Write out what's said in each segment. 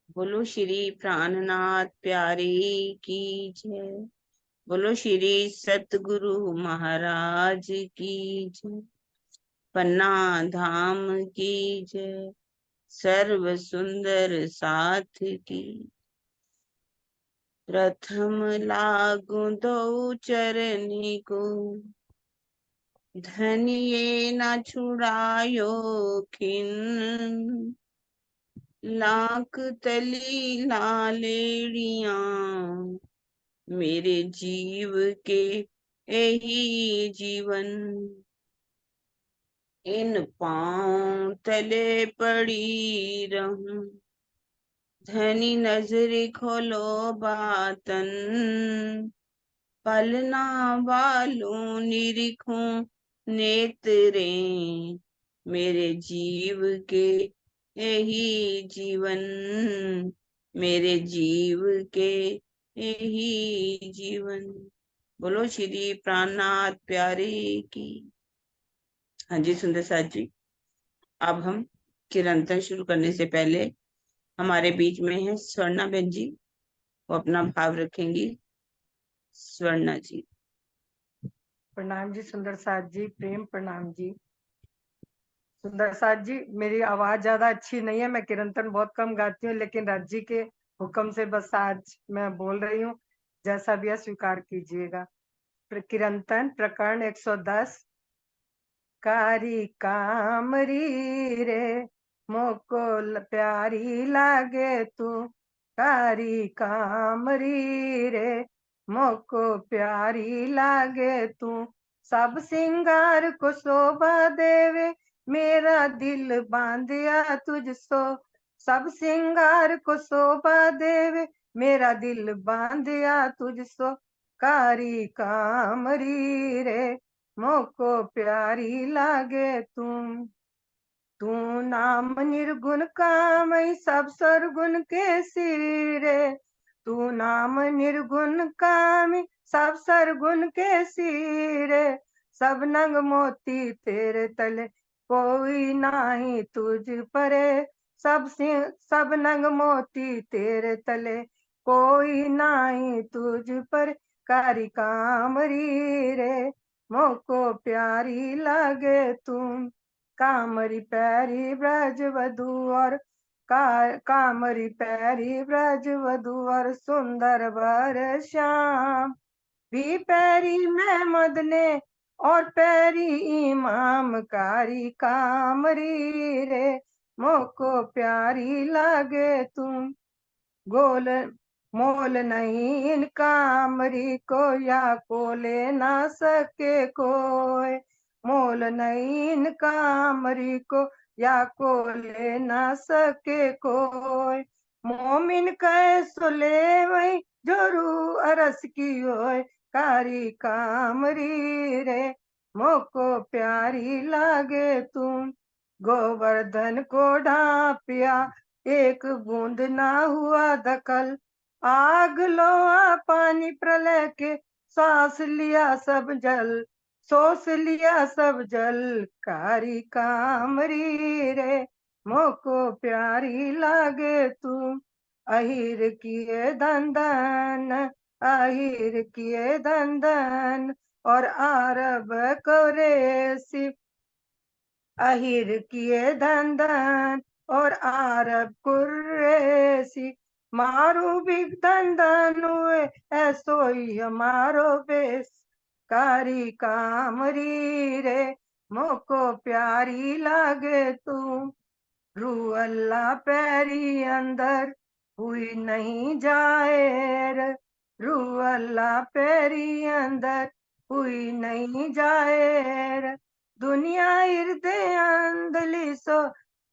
बोलो श्री प्राणनाथ प्यारे की जय। बोलो श्री सतगुरु महाराज की जय। पन्ना धाम की जय। सर्व सुंदर साथ की। प्रथम लागू दो चरनी को, धनिये न छुड़ायो खिन। लाख तली लालेड़िया, मेरे जीव के यही जीवन। इन पांव तले पड़ी रहूं, धनी नजर खोलो बातन। पलना वालों निरीखूं नेत्रे, मेरे जीव के यही जीवन। मेरे जीव के यही जीवन। बोलो श्री प्राणनाथ प्यारे की। हाँ जी सुंदर साथ जी, अब हम चिरंतन शुरू करने से पहले हमारे बीच में है स्वर्णा बहन जी, वो अपना भाव रखेंगी। स्वर्णा जी। प्रणाम जी सुंदर साथ जी, प्रेम प्रणाम जी। सुंदर साथ जी, मेरी आवाज ज्यादा अच्छी नहीं है, मैं कीर्तन बहुत कम गाती हूँ, लेकिन राज जी के हुक्म से बस आज मैं बोल रही हूँ। जैसा भी है स्वीकार कीजिएगा। कीर्तन प्रकरण 110। कारी कामरी रे, मोको प्यारी लागे तू। कारी कामरी रे, मोको प्यारी लागे तू। सब सिंगार को शोभा देवे, मेरा दिल बांधिया तुझसो। सब सिंगार को शोभा देवे, मेरा दिल बांधिया तुझसो। कारी कामरी रे, मोको प्यारी लागे तुम। तू नाम निर्गुण कामई, सब सरगुण के सिरे। तू नाम निर्गुण कामी, सब सरगुण के सिरे। सब नंग मोती तेरे तले, कोई नाही तुझ परे। सब नंग मोती तेरे तले, कोई नाही तुझ पर। कारी कामरी रे, मोको प्यारी लागे तुम। कामरी पैरी ब्रज वधु और कामरी पैरी ब्रज वधु और सुंदर वर श्याम। भी पैरी मैं मदने और पैरी इमाम। कारी कामरी रे, मोको प्यारी लागे तुम। गोल मोल नहीं इन कामरी को, या को ले ना सके कोई। मोल नहीं इन कामरी को, या को ले ना सके कोई। मोमिन कैसो ले वही, जोरू अरस की होय। कारी कामरी रे, मोको प्यारी लागे तुम। गोवर्धन को ढांपिया, एक बूंद ना हुआ दखल। आग लोहा पानी प्रलय के, सांस लिया सब जल। सोस लिया सब जल। कारी कामरी रे, मोको प्यारी लागे तू। अहिर किए धंधन, अहिर किए धंधन, और आरब कोरेसी। अहिर किए धंधन और आरब कुर्रेसी। मारू बिग धंधन हुए, ऐसो ही हमारो बेस। कारी कामरी रे, मोको प्यारी लागे तू। रू अल्लाह पैरी अंदर, हुई नहीं जाए। रू अल्लाह पैरी अंदर, हुई नहीं जाए। दुनिया हृदय अंधली सो,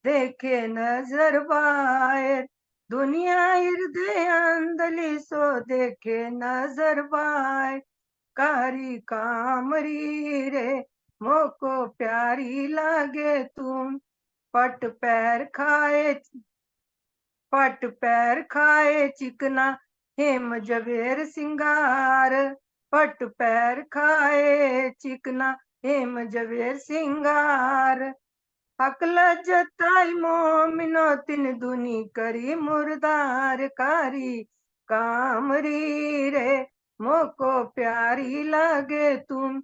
देखे नजर बाहर। दुनिया हृदय अंधली सो, देखे नजर बाहर। कारी कामरी रे, मोको प्यारी लागे तुम। पट पैर खाए, पट पैर खाए चिकना, हेम जवेर सिंगार। पट पैर खाए चिकना, हेम जवेर सिंगार। अकल जताई मोमिनो तिन दुनी करी मुर्दार कारी कामरी रे मोको प्यारी लागे तुम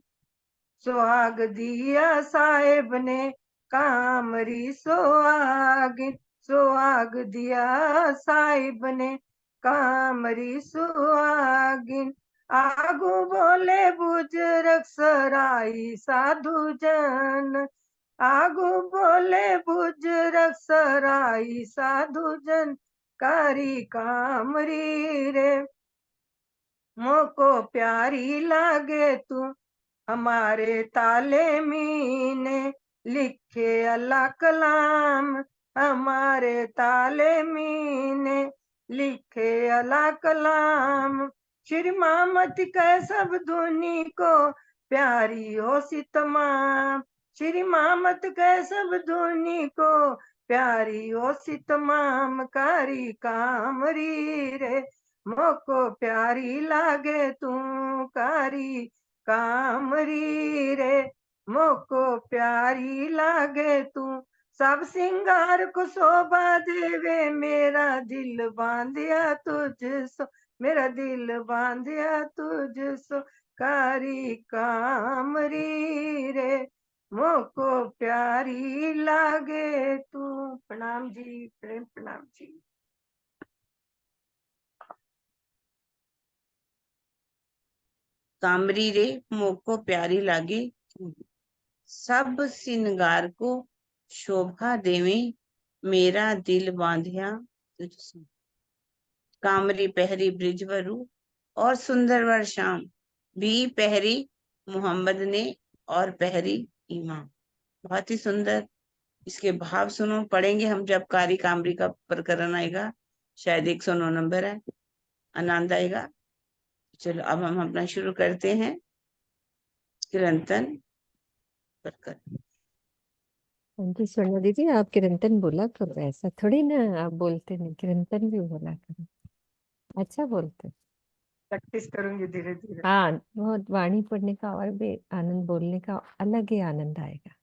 सुहाग दिया साहेब ने कामरी सुहागिन सुहाग दिया साहिब ने कामरी सुहागिन आगू बोले बुजुर्ग सराई साधु जन आगू बोले बुजुर्ग सराई साधु जन कारी कामरी रे मोको प्यारी लागे तू हमारे ताले मीने लिखे अल्लाह कलाम हमारे ताले मीने लिखे अल्लाह कलाम श्री मामत कै सब धुनी को प्यारी हो सी तमाम श्री मामत कै सब धुनी को प्यारी हो सी तमाम कारी कामरी रे मोको प्यारी लागे तू कारी कामरी रे मोको प्यारी लागे तू सब सिंगार को शोभा देवे मेरा दिल बांधिया तुझसो मेरा दिल बांधिया तुझसो कारी कामरी रे मोको प्यारी लागे तू। प्रणाम जी, प्रेम प्रणाम जी। कामरी रे मोको प्यारी लागे सब सिंगार को शोभा देवे मेरा दिल बांधिया तुझसे। कामरी पहरी ब्रिजवरु और सुंदर वर शाम भी पहरी मोहम्मद ने और पहरी इमाम। बहुत ही सुंदर। इसके भाव सुनो, पढ़ेंगे हम जब कारी कामरी का प्रकरण आएगा, शायद 109 नंबर है, आनंद आएगा। चलो अब हम अपना शुरू करते हैं किरंतन प्रकरण। जी स्वर्णा दीदी, आप किरंतन बोला करो, ऐसा थोड़ी ना आप बोलते नहीं, किरंतन भी बोला करो, अच्छा बोलते। प्रैक्टिस करूंगी धीरे धीरे। हाँ, बहुत वाणी पढ़ने का और भी आनंद, बोलने का अलग ही आनंद आएगा।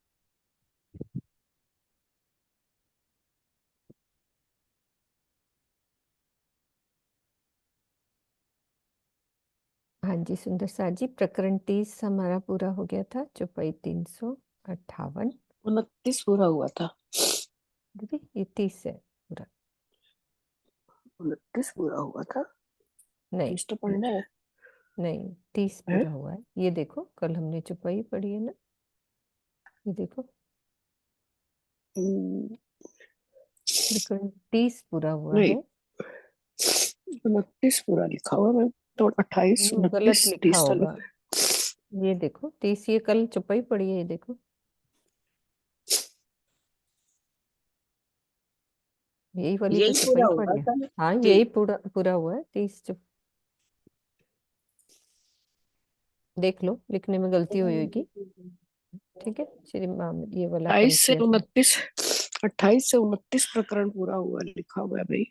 हाँ जी सुंदर साथ जी, प्रकरण 30 हमारा पूरा हो गया था, चौपाई 358। 29 पूरा हुआ था। दीदी ये 30 है पूरा? 29 पूरा हुआ था, नहीं तो पढ़ना है। नहीं, 30 है? पूरा हुआ है। ये देखो, कल हमने चौपाई पढ़ी है ना, ये देखो प्रकरण 30 पूरा हुआ नहीं, है। 29 पूरा लिखा हुआ मैं तो 28 वो गलत 29 लिखा 30 होगा। ये देखो 30, ये कल चौपाई पढ़ी है, ये देखो यही वाली तो यही पूरा चौपाई हुआ पढ़ी है। था। हाँ ठीक। यही पूरा पूरा हुआ है 30 देख लो, लिखने में गलती हुई होगी। ठीक है, श्री माम ये वाला 28 से पंक्तियाँ 29 28 से 29 प्रकरण पूरा हुआ लिखा हुआ है भाई।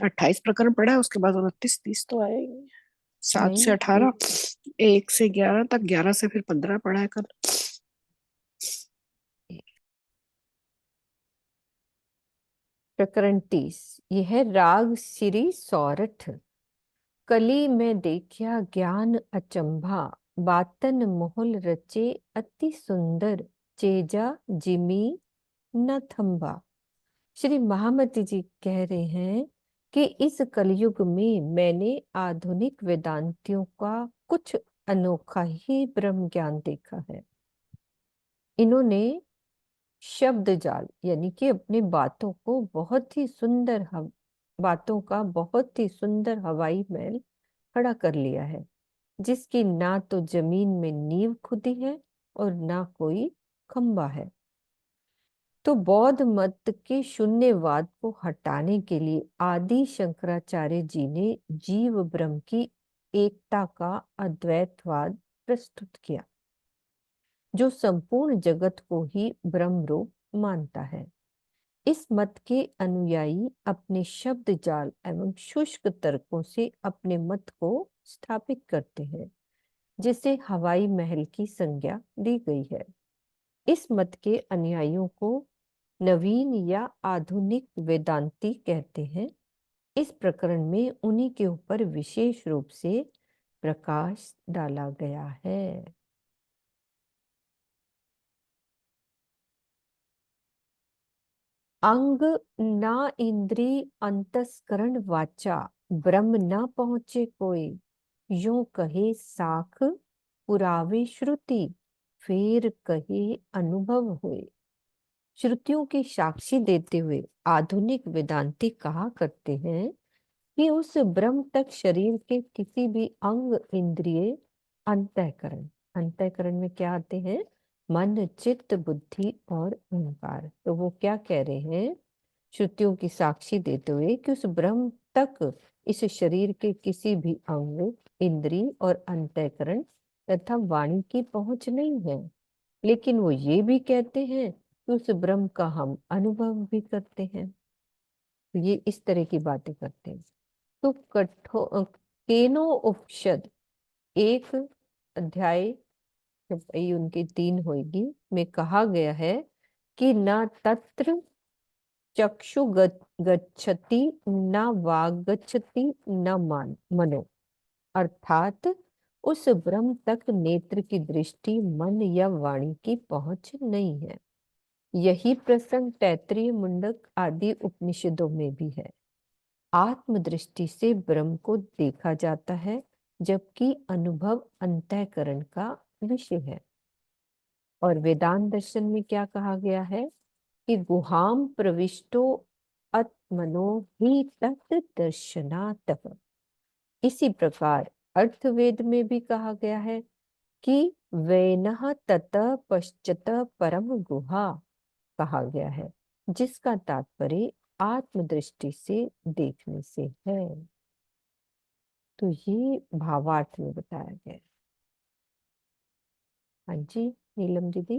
28 प्रकरण पढ़ा है, उसके बाद 29 30 तो आएगी। 7 से नहीं, 18, 1 से 11 तक, 11 से फिर 15 पढ़ा है कल। प्रकरण 30 ये है राग श्री सौरठ। कली में देखिया ज्ञान अचंभा, बातन मोहल रचे अति सुंदर, चेजा जिमी न थम्बा। श्री महामती जी कह रहे हैं कि इस कलयुग में मैंने आधुनिक वेदांतियों का कुछ अनोखा ही ब्रह्म ज्ञान देखा है। इन्होंने शब्द जाल यानी कि अपनी बातों को बहुत ही सुंदर बातों का बहुत ही सुंदर हवाई महल खड़ा कर लिया है, जिसकी ना तो जमीन में नींव खुदी है और ना कोई खंबा है। तो बौद्ध मत के शून्यवाद को हटाने के लिए आदि शंकराचार्य जी ने जीव ब्रह्म की एकता का अद्वैतवाद प्रस्तुत किया, जो संपूर्ण जगत को ही ब्रह्म रूप मानता है। इस मत के अनुयायी अपने शब्द जाल एवं शुष्क तर्कों से अपने मत को स्थापित करते हैं, जिसे हवाई महल की संज्ञा दी गई है। इस मत के अनुयायियों को नवीन या आधुनिक वेदांती कहते हैं। इस प्रकरण में उन्हीं के ऊपर विशेष रूप से प्रकाश डाला गया है। अंग ना इंद्री अंतस्करण वाचा, ब्रह्म न पहुंचे कोई, यूं कहे साख पुरावे श्रुति, फिर कहे अनुभव हुए। श्रुतियों की साक्षी देते हुए आधुनिक वेदांती कहा करते हैं कि उस ब्रह्म तक शरीर के किसी भी अंग, इंद्रिय, अंतःकरण, अंतःकरण में क्या आते हैं? मन, चित्त, बुद्धि और अहंकार। तो वो क्या कह रहे हैं श्रुतियों की साक्षी देते हुए कि उस ब्रह्म तक इस शरीर के किसी भी अंग, इंद्रिय और अंतःकरण तथा वाणी की पहुंच नहीं है। लेकिन वो ये भी कहते हैं कि उस ब्रह्म का हम अनुभव भी करते हैं। तो ये इस तरह की बातें करते हैं। तो केनो उपनिषद एक अध्याय, जब ये उनकी 3 होगी, में कहा गया है कि न तत्र चक्षु गच्छति, न वाग गच्छति, न मनो। अर्थात उस ब्रह्म तक नेत्र की दृष्टि, मन या वाणी की पहुंच नहीं है। यही प्रसंग तैत्तिरीय, मुंडक आदि उपनिषदों में भी है। आत्मदृष्टि से ब्रह्म को देखा जाता है, जबकि अनुभव अंतःकरण का विषय है। और वेदांत दर्शन में क्या कहा गया है कि गुहाम प्रविष्टो आत्मनो ही तत् दर्शनात्। इसी प्रकार अर्थवेद में भी कहा गया है कि वैनः ततः पश्चात परम गुहा कहा गया है, जिसका तात्पर्य आत्मदृष्टि से देखने से है। तो ये भावार्थ में बताया गया है। हाँ जी नीलम दीदी।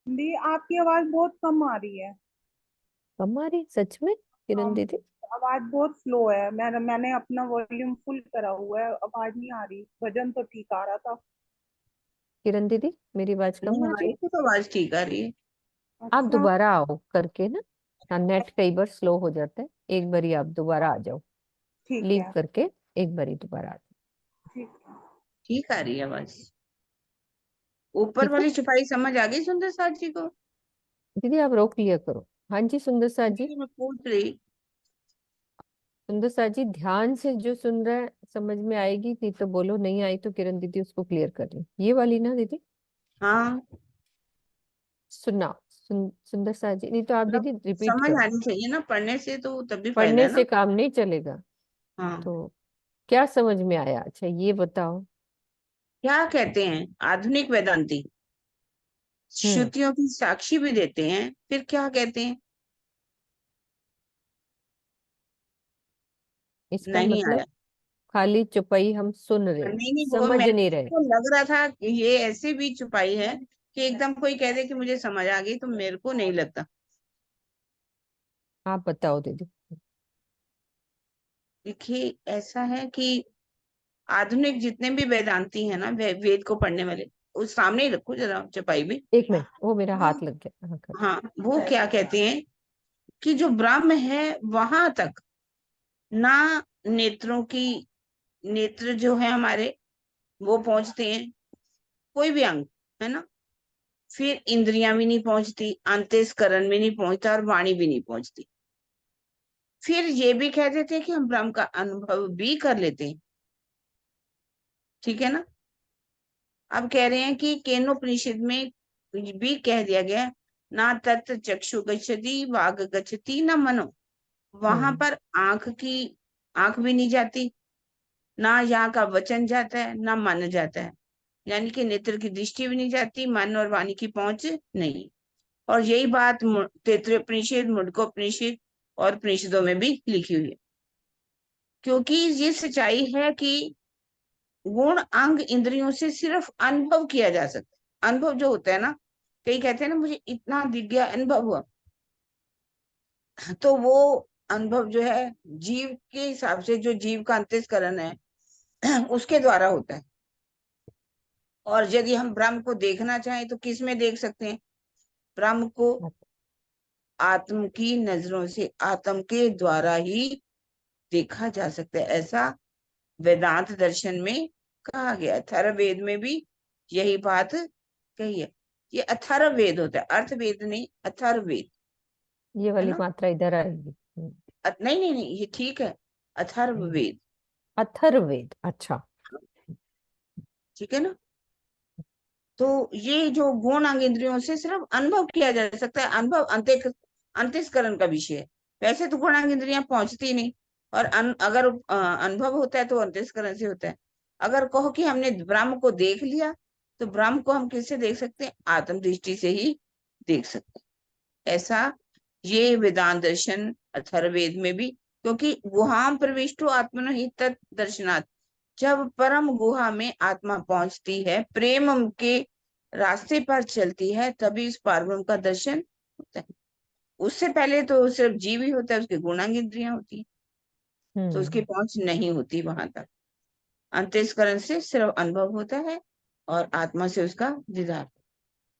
दी आपकी आवाज बहुत कम आ रही है। कम आ रही सच में किरण हम दीदी? आवाज बहुत स्लो है। मैंने अपना वॉल्यूम फुल करा हुआ है, आवाज नहीं आ रही। वजन तो ठीक आ रहा था। किरण दीदी मेरी आवाज कम नहीं, आ रही? हमारी तो आवाज ठीक आ रही है। आप अच्छा दोबारा आओ करके ना, हाँ नेट कई बार स्लो हो जाता है, एक बारी आप दोबारा आ जाओ, ठीक लीव है। करके एक बारी दोबारा आ जाओ। ठीक है। ठीक आ रही है आवाज। ऊपर ठीक है वाली छुपाई समझ आ गई सुंदर साथ जी को? दीदी, आप रोक लिया करो। हाँ जी सुंदर साथ जी। इसलिए मैं पूछ रही। सुंदर साथ जी ध्यान से जो सुन रहा है समझ में आएगी, नहीं तो बोलो, नहीं आई तो किरण दीदी उसको क्लियर कर रही। ये वाली ना दीदी? हाँ, सुनना सुंदर साथ जी, नहीं तो आप मतलब दीदी रिपीट समझ करो। आनी चाहिए ना, पढ़ने से तो तभी फायदा पढ़ने है से ना। काम नहीं चलेगा। हाँ, तो क्या समझ में आया? अच्छा ये बताओ। क्या कहते हैं आधुनिक वेदांती? हम्म श्रुतियों की साक्षी भी देते हैं, फिर क्या कहते हैं? इसका नहीं मतलब आया। खाली चुपई हम सुन रहे, नहीं नहीं, वो समझ मेरे नहीं रहे। को लग रहा था कि ये ऐसे भी छुपाई है कि एकदम कोई कह दे कि मुझे समझ आ गई, तो मेरे को नहीं लगता। आप बताओ दीदी। देखिए, ऐसा है कि आधुनिक जितने भी वेदांती हैं ना, वेद को पढ़ने वाले, उस सामने ही रखो जरा छपाई भी। एक मिनट, वो मेरा हाथ लग गया, हाँ कर। हाँ, वो क्या कहते हैं कि जो ब्रह्म है वहां तक ना नेत्रों की, नेत्र जो है हमारे वो पहुंचते हैं, कोई भी अंग, है ना। फिर इंद्रियां भी नहीं पहुंचती, अंतःस्करण भी नहीं पहुंचता और वाणी भी नहीं पहुंचती। फिर ये भी कह देते हैं कि हम ब्रह्म का अनुभव भी कर लेते हैं। ठीक है ना। अब कह रहे हैं कि केनोपनिषद में भी कह दिया गया, ना तत् चक्षु गच्छति वाग गच्छति न मनो। वहां हम्म पर आंख भी नहीं जाती, ना यहाँ का वचन जाता है, ना मन जाता है। यानी कि नेत्र की दृष्टि भी नहीं जाती, मन और वाणी की पहुंच नहीं। और यही बात तैत्तिरीयोपनिषद, मुंडकोपनिषद और उपनिषदों में भी लिखी हुई है। क्योंकि ये सच्चाई है कि गुण अंग इंद्रियों से सिर्फ अनुभव किया जा सकता है। अनुभव जो होता है ना, कई कहते हैं ना मुझे इतना दिख गया, अनुभव हुआ, तो वो अनुभव जो है जीव के हिसाब से, जो जीव का अंतःस्करण है उसके द्वारा होता है। और यदि हम ब्रह्म को देखना चाहें तो किस में देख सकते हैं? ब्रह्म को आत्म की नजरों से, आत्म के द्वारा ही देखा जा सकता है, ऐसा वेदांत दर्शन में कहा गया। अथर्ववेद में भी यही बात कही है। ये अथर्ववेद होता है, अर्थवेद नहीं, अथर्ववेद, ये है वाली ना? मात्रा इधर आएगी। नहीं नहीं नहीं, ये ठीक है, अथर्ववेद, अथर्ववेद, अच्छा। ठीक है ना? तो ये जो गुण अंग इंद्रियों से सिर्फ अनुभव किया जा सकता है, अनुभव अंतःकरण का विषय है। वैसे तो गुण अंग इंद्रियां पहुंचती नहीं, और अगर अनुभव होता है तो अंतःकरण से होता है। अगर कहो कि हमने ब्रह्म को देख लिया, तो ब्रह्म को हम किससे देख सकते हैं? आत्म दृष्टि से ही देख सकते हैं। ऐसा ये वेदांत दर्शन अथर्ववेद में भी, क्योंकि गुहाम प्रविष्टो आत्मनो हि तत् दर्शनात्, जब परम गुहा में आत्मा पहुंचती है, प्रेम के रास्ते पर चलती है, तभी उस पारब्रह्म का दर्शन होता है। उससे पहले तो सिर्फ जीव ही होता है, उसके गुणांग इंद्रियां होती है, तो उसकी पहुंच नहीं होती वहां तक। अंतःकरण से सिर्फ अनुभव होता है और आत्मा से उसका दीदार।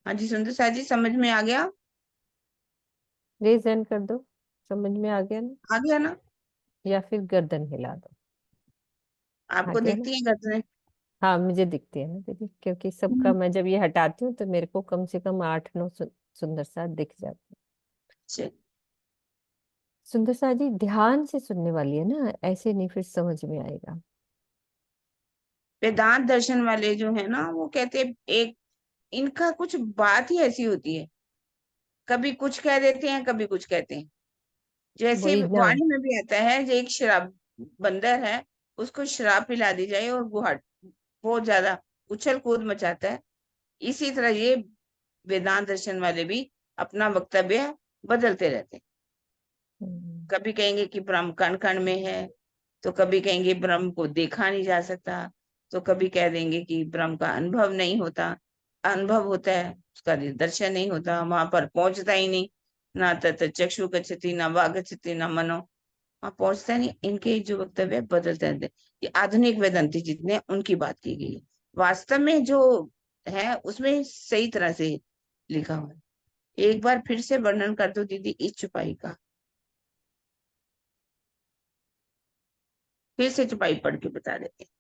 हाँ जी सुंदर सा जी, समझ में आ गया? रेज हैंड कर दो, समझ में आ गया ना? आ गया ना? या फिर गर्दन हिला दो। आ आपको गया ना? दिखती है गर्दनें? हाँ, मुझे दिखती है ना दीदी, क्योंकि सबका मैं जब ये हटाती हूँ तो मेरे को कम से कम 8-9 सुंदर सा दिख जाते हैं। अच्छा, सुंदर सा जी ध्यान से सुनने वाली है ना, ऐसे नहीं फिर समझ में आएगा। वेदांत दर्शन वाले जो है ना, वो कहते हैं एक, इनका कुछ बात ही ऐसी होती है, कभी कुछ कह देते हैं, कभी कुछ कहते हैं। जैसे वही ना। वाणी में भी आता है, जो एक शराब बंदर है, उसको शराब पिला दी जाए और वो बहुत ज्यादा उछल कूद मचाता है। इसी तरह ये वेदांत दर्शन वाले भी अपना वक्तव्य बदलते रहते हैं। हम्म, कभी कहेंगे कि ब्रह्म कण कण में है, तो कभी कहेंगे ब्रह्म को देखा नहीं जा सकता, तो कभी कह देंगे कि ब्रह्म का अनुभव नहीं होता, अनुभव होता है, उसका दर्शन नहीं होता, वहां पर पहुंचता ही नहीं। ना तत् चक्षु गच्छति, ना वाग गच्छति, ना मनो, वहां पहुंचता नहीं। इनके जो वक्तव्य बदलते रहते हैं। ये आधुनिक वेदांती जितने हैं, उनकी बात की गई है। वास्तव में जो है उसमें सही तरह से लिखा हुआ है। एक बार फिर से वर्णन कर दो दीदी इस चुपाई का, फिर से चुपाई पढ़ के बता देते हैं।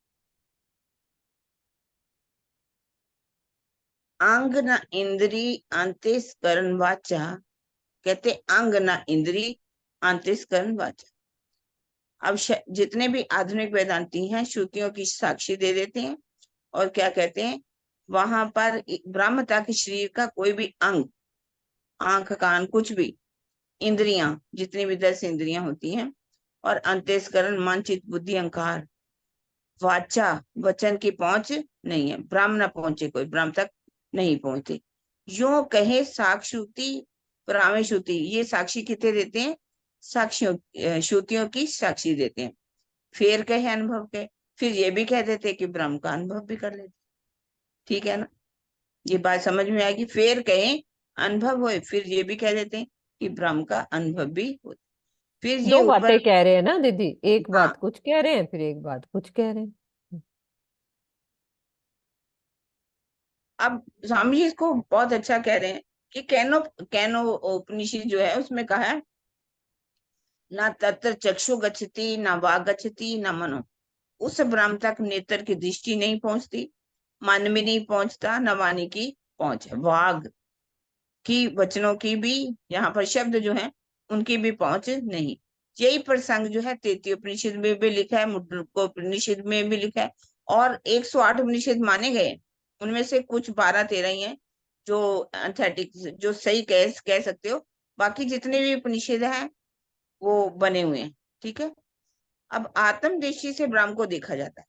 अंग न इंद्री अंतस्करण वाचा, कहते अंग न इंद्री अंतस्करण वाचा। अब जितने भी आधुनिक वेदांती हैं, श्रुतियों की साक्षी दे देते हैं, और क्या कहते हैं, वहां पर ब्रह्म तक शरीर का कोई भी अंग, आंख कान कुछ भी, इंद्रियां जितनी भी 10 इंद्रियां होती हैं, और अंतस्करण मन चित्त बुद्धि अहंकार, वाचा वचन की पहुंच नहीं है। ब्रह्म न पहुंचे, कोई ब्रह्म तक नहीं पहुंचे। यो कहे साक्षुति परामेश्रुति, ये साक्षी कितने देते हैं? साक्षियों श्रुतियों की साक्षी देते हैं। फिर कहे अनुभव के, फिर ये भी कह देते हैं कि ब्रह्म का अनुभव भी कर लेते। ठीक है ना? ये बात समझ में आएगी? फिर कहे अनुभव होए, फिर ये भी कह देते हैं कि ब्रह्म का अनुभव भी हो। फिर ये दो ऊपर, बातें कह रहे हैं ना दीदी, एक हाँ, बात कुछ कह रहे हैं फिर एक बात कुछ कह रहे हैं। अब स्वामी जी इसको बहुत अच्छा कह रहे हैं कि कैनो कैनो उपनिषद जो है उसमें कहा है, ना तत्र चक्षु गच्छति, ना वाग गच्छति, ना मनो। उस ब्रह्म तक नेत्र की दृष्टि नहीं पहुंचती, मन भी नहीं पहुंचता, न वाणी की पहुंच है। वाग की, वचनों की भी, यहाँ पर शब्द जो है उनकी भी पहुंच नहीं। यही प्रसंग जो है तृतीय उपनिषद में भी लिखा है, मुंडको उपनिषद में भी लिखा है, और 108 उपनिषद माने गए, उनमें से कुछ 12-13 ही हैं जो एंथेटिक, जो सही कह सकते हो। बाकी जितने भी उपनिषद हैं वो बने हुए हैं। ठीक है? अब आत्म दृष्टि से ब्रह्म को देखा जाता है,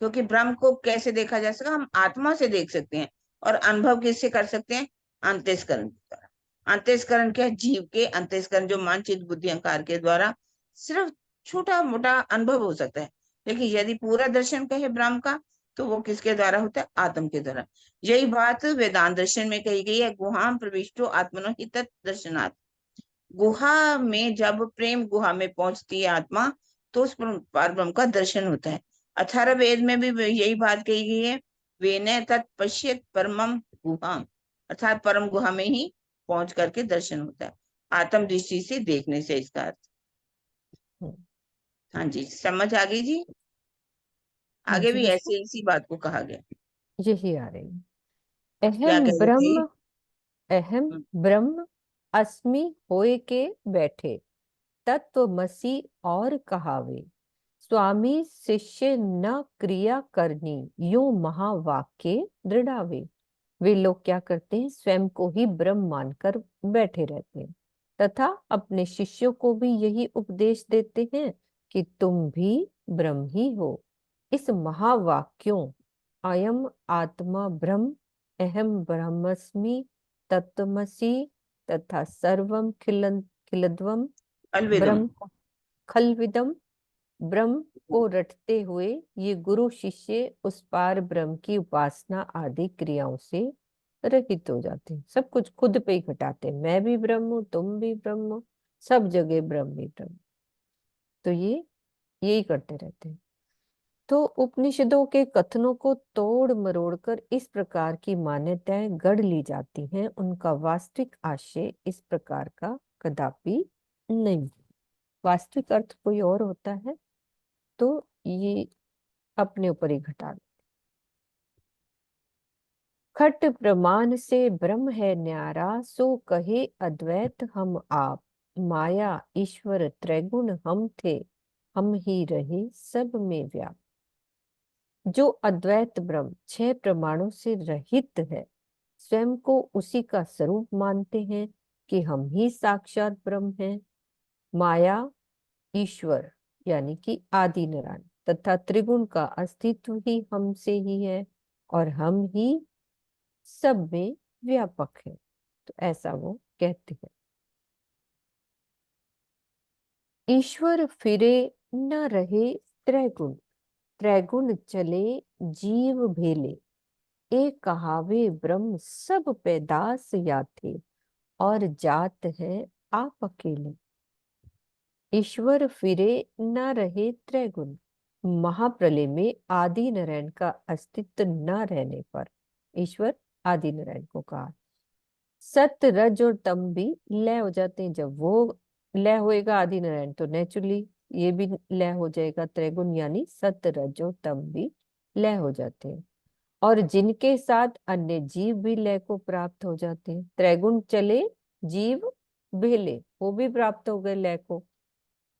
क्योंकि ब्रह्म को कैसे देखा जा सका? हम आत्मा से देख सकते हैं, और अनुभव किससे कर सकते हैं? अंतःस्करण के द्वारा। अंतःस्करण क्या है? जीव के अंतःस्करण, जो मन चित्त बुद्धि अहंकार के द्वारा सिर्फ छोटा मोटा अनुभव हो सकता है। लेकिन यदि पूरा दर्शन कहे ब्रह्म का, तो वो किसके द्वारा होता है? आत्म के द्वारा। यही बात वेदांत दर्शन में कही गई है, गुहाम प्रविष्टो आत्मनो हि तत् दर्शनात्। गुहा में, जब प्रेम गुहा में पहुंचती है आत्मा, तो उस पार ब्रह्म का दर्शन होता है। अथर्ववेद में भी यही बात कही गई है वेन तत्पश्यत परमम गुहाम, अर्थात परम गुहा में ही पहुंच करके दर्शन होता है, आत्म दृष्टि से देखने से, इसका अर्थ। हम्म, हाँ जी, समझ आ गई जी। आगे जी भी बस ऐसे इसी बात को कहा गया। यही आ रही है। क्या अहम कह रहे थे? ब्रह्म, अहम ब्रह्म अस्मि होए के बैठे, तत्वमसि और कहावे, स्वामी शिष्य न क्रिया करनी, यूं महावाक्य दृढ़ावे। वे लोग क्या करते हैं, स्वयं को ही ब्रह्म मानकर बैठे रहते हैं तथा अपने शिष्यों को भी यही उपदेश देते हैं कि तुम भी ब्रह्म ही हो। इस महावाक्यों अयम आत्मा ब्रह्म, अहम ब्रह्मस्मि, तत्वमसि तथा सर्वम खिलद्वम अलविदम। ब्रह्म खलविदम ब्रह्म को रटते हुए ये गुरु शिष्य उस पार ब्रह्म की उपासना आदि क्रियाओं से रहित हो जाते हैं। सब कुछ खुद पे ही घटाते हैं, मैं भी ब्रह्म हूँ, तुम भी ब्रह्म हो, सब जगह ब्रह्म ही ब्रह्म। तो ये यही करते रहते हैं। तो उपनिषदों के कथनों को तोड़ मरोड़ कर इस प्रकार की मान्यताएं गढ़ ली जाती हैं, उनका वास्तविक आशय इस प्रकार का कदापि नहीं। वास्तविक अर्थ कोई और होता है, तो ये अपने ऊपर ही घटा दे। खट प्रमाण से ब्रह्म है न्यारा, सो कहे अद्वैत हम आप, माया ईश्वर त्रैगुण हम थे, हम ही रहे सब में व्याप। जो अद्वैत ब्रह्म 6 प्रमाणों से रहित है, स्वयं को उसी का स्वरूप मानते हैं कि हम ही साक्षात ब्रह्म हैं। माया ईश्वर यानी कि आदि नारायण तथा त्रिगुण का अस्तित्व ही हमसे ही है और हम ही सब में व्यापक है। तो ऐसा वो कहते हैं। ईश्वर फिरे न रहे त्रैगुण, त्रैगुण चले जीव भेले, एक कहावे ब्रह्म सब पैदास या थे, और जात है आप अकेले। ईश्वर फिरे न रहे त्रैगुण, महाप्रलय में आदि नारायण का अस्तित्व न रहने पर ईश्वर आदि नारायण को कहा। सत्य रज और तम भी लय हो जाते हैं। जब वो लय होएगा आदि नारायण, तो नेचुरली ये भी लय हो जाएगा, त्रैगुण यानी सत्य रज और तम भी लय हो जाते हैं। और जिनके साथ अन्य जीव भी लय को प्राप्त हो जाते हैं। त्रैगुण चले जीव भेले, वो भी प्राप्त हो गए लय को।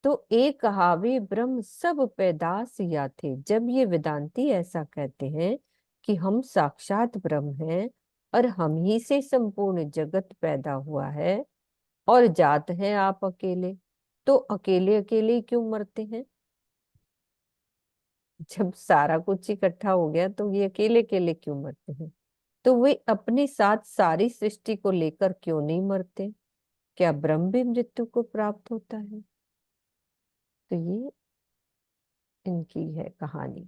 तो एक कहावे ब्रह्म सब पैदास या थे। जब ये वेदांती ऐसा कहते हैं कि हम साक्षात ब्रह्म हैं और हम ही से संपूर्ण जगत पैदा हुआ है और जात हैं आप अकेले, तो अकेले अकेले क्यों मरते हैं? जब सारा कुछ इकट्ठा हो गया तो ये अकेले अकेले क्यों मरते हैं? तो वे अपने साथ सारी सृष्टि को लेकर क्यों नहीं मरते? क्या ब्रह्म भी मृत्यु को प्राप्त होता है? तो ये इनकी है कहानी। ये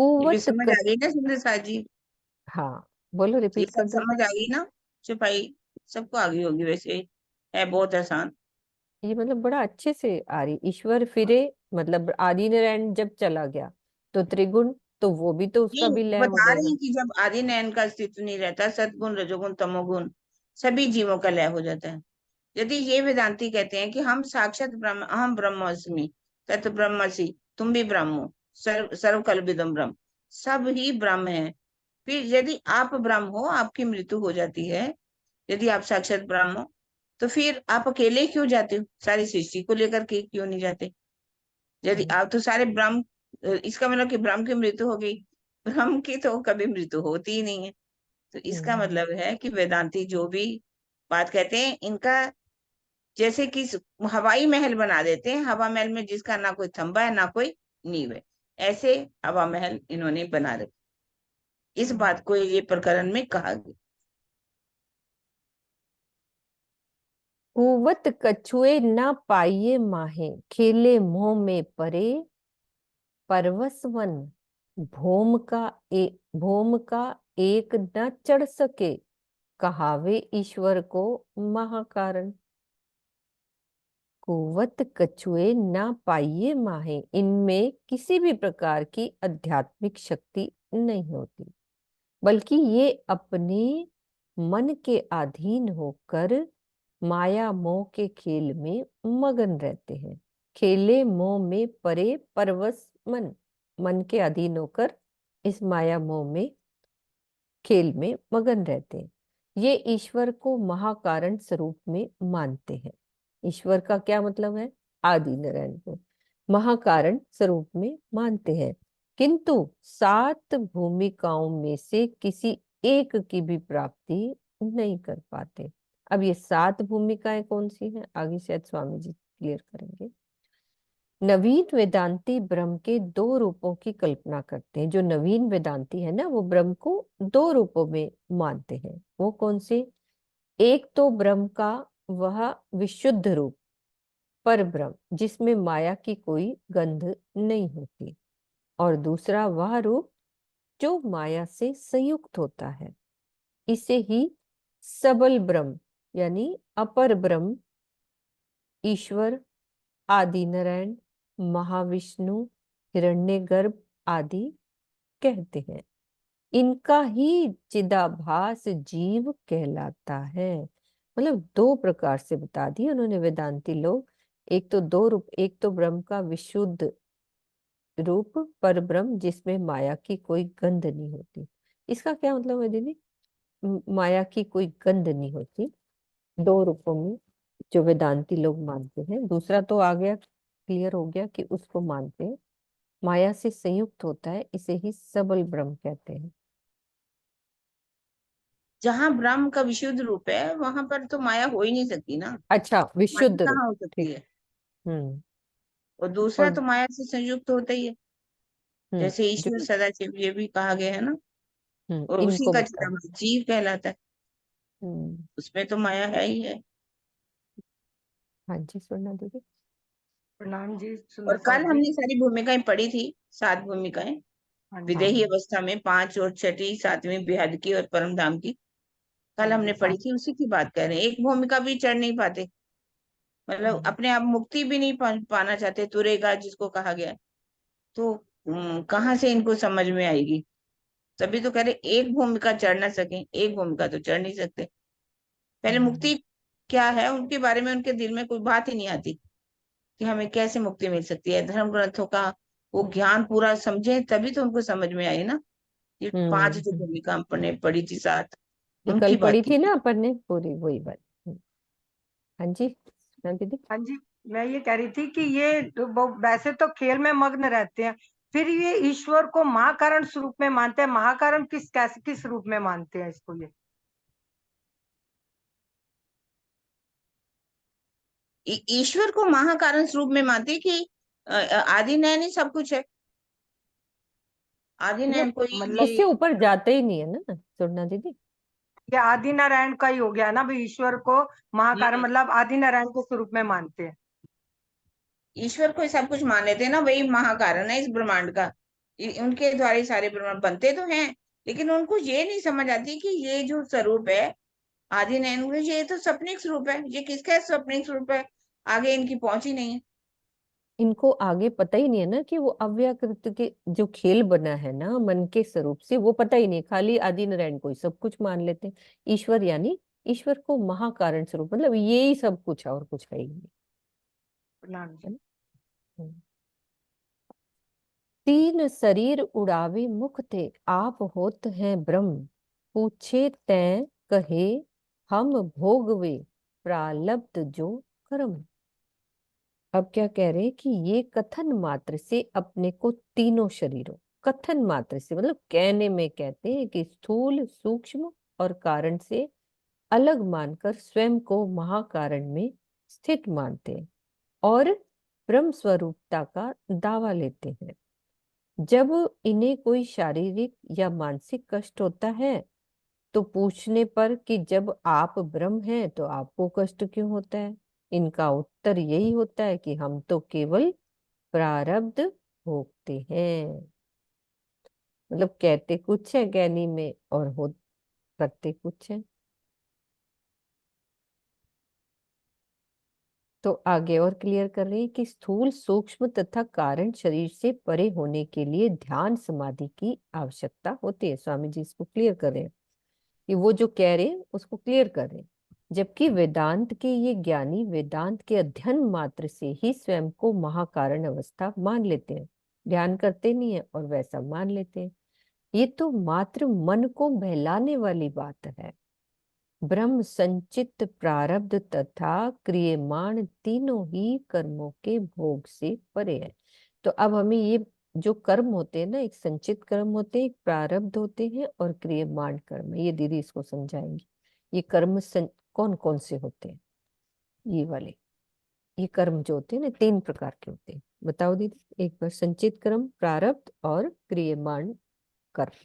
भी कुवत समझ आ गई ना सुंदर साथ जी? हाँ, बोलो, ये रिपीट कर सब दो। समझ आ गई ना? छुपाई सबको आ गई होगी वैसे, है बहुत आसान। ये मतलब बड़ा अच्छे से आ रही। ईश्वर फिरे मतलब आदि नारायण जब चला गया तो त्रिगुण, तो वो भी तो उसका नहीं, भी लय हो बता रही जाएगा। हैं कि जब आदि नयन का अस्तित्व नहीं रहता, सतगुण रजोगुण तमोगुण सभी जीवों का लय हो जाता है। यदि ये वेदांती कहते हैं कि हम साक्षात ब्रह्म, अहम ब्रह्मास्मि, तत् ब्रह्मसि, तुम भी ब्रह्म हो, सर्व कल्विदम ब्रह्म, सब ही ब्रह्म है। फिर यदि आप ब्रह्म हो, आपकी मृत्यु हो जाती है, यदि आप साक्षात ब्रह्म हो, तो फिर आप अकेले क्यों जाते हो? सारी सृष्टि को लेकर के क्यों नहीं जाते? यदि आप तो सारे ब्रह्म, इसका मतलब कि ब्रह्म की मृत्यु हो गई, ब्रह्म की तो कभी मृत्यु होती ही नहीं है। तो इसका हम्म मतलब है कि वेदांती जो भी बात कहते हैं, इनका जैसे कि हवाई महल बना देते हैं, हवा महल में जिसका ना कोई थंबा है ना कोई नींव है, ऐसे हवा महल इन्होंने बना रखे। इस बात को ये प्रकरण में कहा गया। कुवत कछुए न पाइये माहे, खेले मोह में परे, परवसवन भोम का एक न चढ़ सके, कहावे ईश्वर को महाकारण। कुवत कछुए न पाइये माहे, इनमें किसी भी प्रकार की आध्यात्मिक शक्ति नहीं होती, बल्कि ये अपने मन के अधीन होकर माया मोह के खेल में मगन रहते हैं। खेले मोह में परे परवश मन, मन के अधीन होकर इस माया मोह में खेल में मगन रहते हैं। ये ईश्वर को महाकारण स्वरूप में मानते हैं। ईश्वर का क्या मतलब है? आदि नारायण को महाकारण स्वरूप में मानते हैं, किंतु 7 भूमिकाओं में से किसी एक की भी प्राप्ति नहीं कर पाते। अब ये 7 भूमिकाएं कौन सी हैं, आगे शायद स्वामी जी क्लियर करेंगे। नवीन वेदांती ब्रह्म के 2 रूपों की कल्पना करते हैं। जो नवीन वेदांती है ना, वो ब्रह्म को 2 रूपों में मानते हैं। वो कौन से? एक तो ब्रह्म का वह विशुद्ध रूप पर ब्रह्म जिसमें माया की कोई गंध नहीं होती, और दूसरा वह रूप जो माया से संयुक्त होता है। इसे ही सबल ब्रह्म यानी अपर ब्रह्म, ईश्वर, आदि नारायण, महाविष्णु, हिरण्यगर्भ आदि कहते हैं। इनका ही चिदाभास जीव कहलाता है। मतलब 2 प्रकार से बता दिए उन्होंने वेदांती लोग। एक तो 2 रूप, एक तो ब्रह्म का विशुद्ध रूप पर ब्रह्म जिसमें माया की कोई गंध नहीं होती। इसका क्या मतलब है दीदी? माया की कोई गंध नहीं होती 2 रूपों में जो वेदांती लोग मानते हैं। दूसरा तो आ गया, क्लियर हो गया कि उसको मानते हैं माया से संयुक्त होता है, इसे ही सबल ब्रह्म कहते हैं। जहाँ ब्रह्म का विशुद्ध रूप है वहां पर तो माया हो ही नहीं सकती ना। अच्छा, माया विशुद्ध रूप, कहाँ हो सकती ठीक। है? हम्म। और दूसरा और तो माया से संयुक्त होता ही है, जैसे ईश्वर जो सदाशिव ये भी कहा गया है ना। और उसी इनको का बता। जीव कहलाता है, हम्म। उसमें तो माया है ही है। हाँ जी, सुनना दीदी। प्रणाम जी और सुंदर कल साहब जी। हमने सारी भूमिकाएं पढ़ी थी, 7 भूमिकाएं। हाँ जी। विदेही अवस्था में 5 और छठी, 7वीं बेहद की और परम धाम की हाँ कल जी हमने पढ़ी साहब। थी, उसी की बात कर रहे हैं। एक भूमिका भी चढ़ नहीं पाते, मतलब हम्म, अपने आप मुक्ति भी नहीं पाना चाहते, तुरेगा जिसको कहा गया है। तो कहाँ से इनको समझ में आएगी? तभी तो कह रहे एक भूमिका चढ़ ना सके, एक भूमिका तो चढ़ नहीं सकते। पहले मुक्ति क्या है उनके बारे में उनके दिल में कोई बात ही नहीं आती कि हमें कैसे मुक्ति मिल सकती है। धर्म ग्रंथों का वो ज्ञान पूरा समझे तभी तो उनको समझ में आई ना। ये 5 जो भूमिका हमने पढ़ी थी, 7, ये कल उनकी बात पढ़ी की थी थी। ना अपन ने पूरी, वही बात। हाँ जी, हाँ दीदी। हाँ जी। मैं ये कह रही थी कि ये तो वैसे तो खेल में मग्न रहते हैं, फिर ये ईश्वर को महाकारण स्वरूप में मानते हैं। महाकारण किस रूप में मानते हैं इसको ये? ईश्वर को महाकारण स्वरूप में मानती है कि आदि नैन ही सब कुछ है। आदि नैन कोई मतलब इससे ये ऊपर जाते ही नहीं है ना सुनना दीदी। ये आदि नारायण का ही हो गया ना भाई, ईश्वर को महाकारण हम्म, मतलब आदि नारायण के स्वरूप में मानते हैं। ईश्वर को ही सब कुछ मान लेते हैं ना, वही महाकारण है इस ब्रह्मांड का। उनके द्वारा ही सारे ब्रह्मांड बनते तो हैं, लेकिन उनको ये नहीं समझ आती कि ये जो स्वरूप है आदि नैन, ये तो सपनिक स्वरूप है। ये किसका सपनिक स्वरूप है? आगे इनकी पहुंच ही नहीं है। इनको आगे पता ही नहीं है ना कि वो अव्याकृत के जो खेल बना है ना मन के स्वरूप से, वो पता ही नहीं। खाली आदि नारायण को ही सब कुछ मान लेते हैं। ईश्वर यानी ईश्वर को महाकारण स्वरूप, मतलब ये ही सब कुछ है और कुछ है ही नहीं। प्रणाम जी। है ना? हम्म। 3 शरीर उड़ावे मुख थे, आप होत हैं ब्रह्म, पूछे तैं कहे हम भोगवे, प्रालब्ध जो कर्म। अब क्या कह रहे हैं कि ये कथन मात्र से अपने को तीनों शरीरों, कथन मात्र से मतलब कहने में कहते हैं कि स्थूल, सूक्ष्म और कारण से अलग मानकर स्वयं को महाकारण में स्थित मानते हैं और ब्रह्म स्वरूपता का दावा लेते हैं। जब इन्हें कोई शारीरिक या मानसिक कष्ट होता है तो पूछने पर कि जब आप ब्रह्म हैं तो आपको कष्ट क्यों होता है, इनका उत्तर यही होता है कि हम तो केवल प्रारब्ध भोगते हैं। मतलब कहते कुछ है ज्ञानी में और हो करते कुछ है। तो आगे और क्लियर कर रहे हैं कि स्थूल सूक्ष्म तथा कारण शरीर से परे होने के लिए ध्यान समाधि की आवश्यकता होती है। स्वामी जी इसको क्लियर कर रहे हैं, कि वो जो कह रहे हैं उसको क्लियर कर रहे हैं। जबकि वेदांत के ये ज्ञानी वेदांत के अध्ययन मात्र से ही स्वयं को महाकारण अवस्था मान लेते हैं, ध्यान करते नहीं है और वैसा मान लेते हैं। ये तो मात्र मन को बहलाने वाली बात है। ब्रह्म संचित प्रारब्ध तथा क्रियमाण तीनों ही कर्मों के भोग से परे है। तो अब हमें ये जो कर्म होते हैं ना, एक संचित कर्म होते हैं, एक प्रारब्ध होते हैं और क्रियमाण कर्म, ये दीदी इसको समझाएंगी। ये कर्म कौन कौन से होते हैं? ये वाले ये कर्म जो होते हैं ना, 3 प्रकार के होते हैं। बताओ दीदी एक बार, संचित कर्म, प्रारब्ध और क्रियमाण कर्म।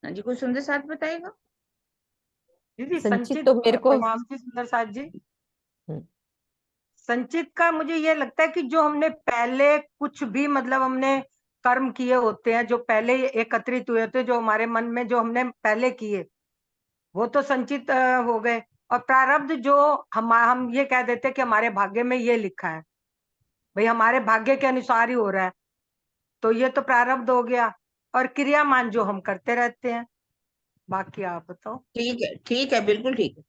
हाँ जी, कोई सुंदर साथ बताएगा? दीदी संचित संचित, तो मेरे को प्रणाम जी सुंदर साथ जी। हम्म, संचित का मुझे ये लगता है कि जो हमने पहले कुछ भी मतलब हमने कर्म किए होते हैं, जो पहले एकत्रित हुए होते हैं, जो हमारे मन में जो हमने पहले किए, वो तो संचित हो गए। और प्रारब्ध जो हम ये कह देते हैं कि हमारे भाग्य में ये लिखा है, भाई हमारे भाग्य के अनुसार ही हो रहा है, तो ये तो प्रारब्ध हो गया। और क्रियामान जो हम करते रहते हैं। बाकी आप बताओ। ठीक है, बिल्कुल ठीक है।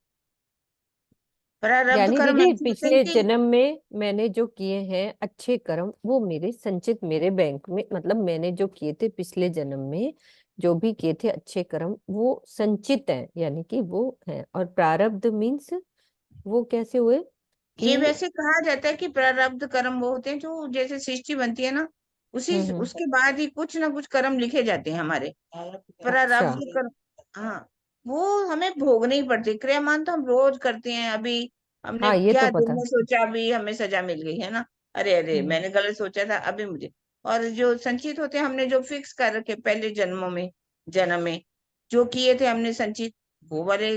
प्रारब्ध यानी कर्म दीदी ऐसे होते हैं पिछले कि जन्म में मैंने जो किए हैं अच्छे कर्म, वो मेरे संचित मेरे बैंक में, मतलब मैंने जो किए थे पिछले जन्म में, जो भी किए थे अच्छे कर्म, वो संचित है, यानी कि वो है। और प्रारब्ध मीन्स वो कैसे हुए ये कि वैसे कहा जाता है कि प्रारब्ध कर्म वो होते हैं जो जैसे सृष्टि बनती है ना, उसी हम्म। उसके बाद ही कुछ ना कुछ कर्म लिखे जाते हैं हमारे। अच्छा। प्रारब्ध कर्म, हाँ, वो हमें भोगने ही पड़ते। क्रियामान तो हम रोज करते हैं। अभी हमने हाँ ये तो क्या दिल पता। में सोचा, अभी हमें सजा मिल गई है ना, अरे अरे हम्म मैंने गलत सोचा था, अभी मुझे। और जो संचित होते हैं, हमने जो फिक्स कर रखे पहले जन्मों में, जन्म में जो किए थे हमने संचित, वो वाले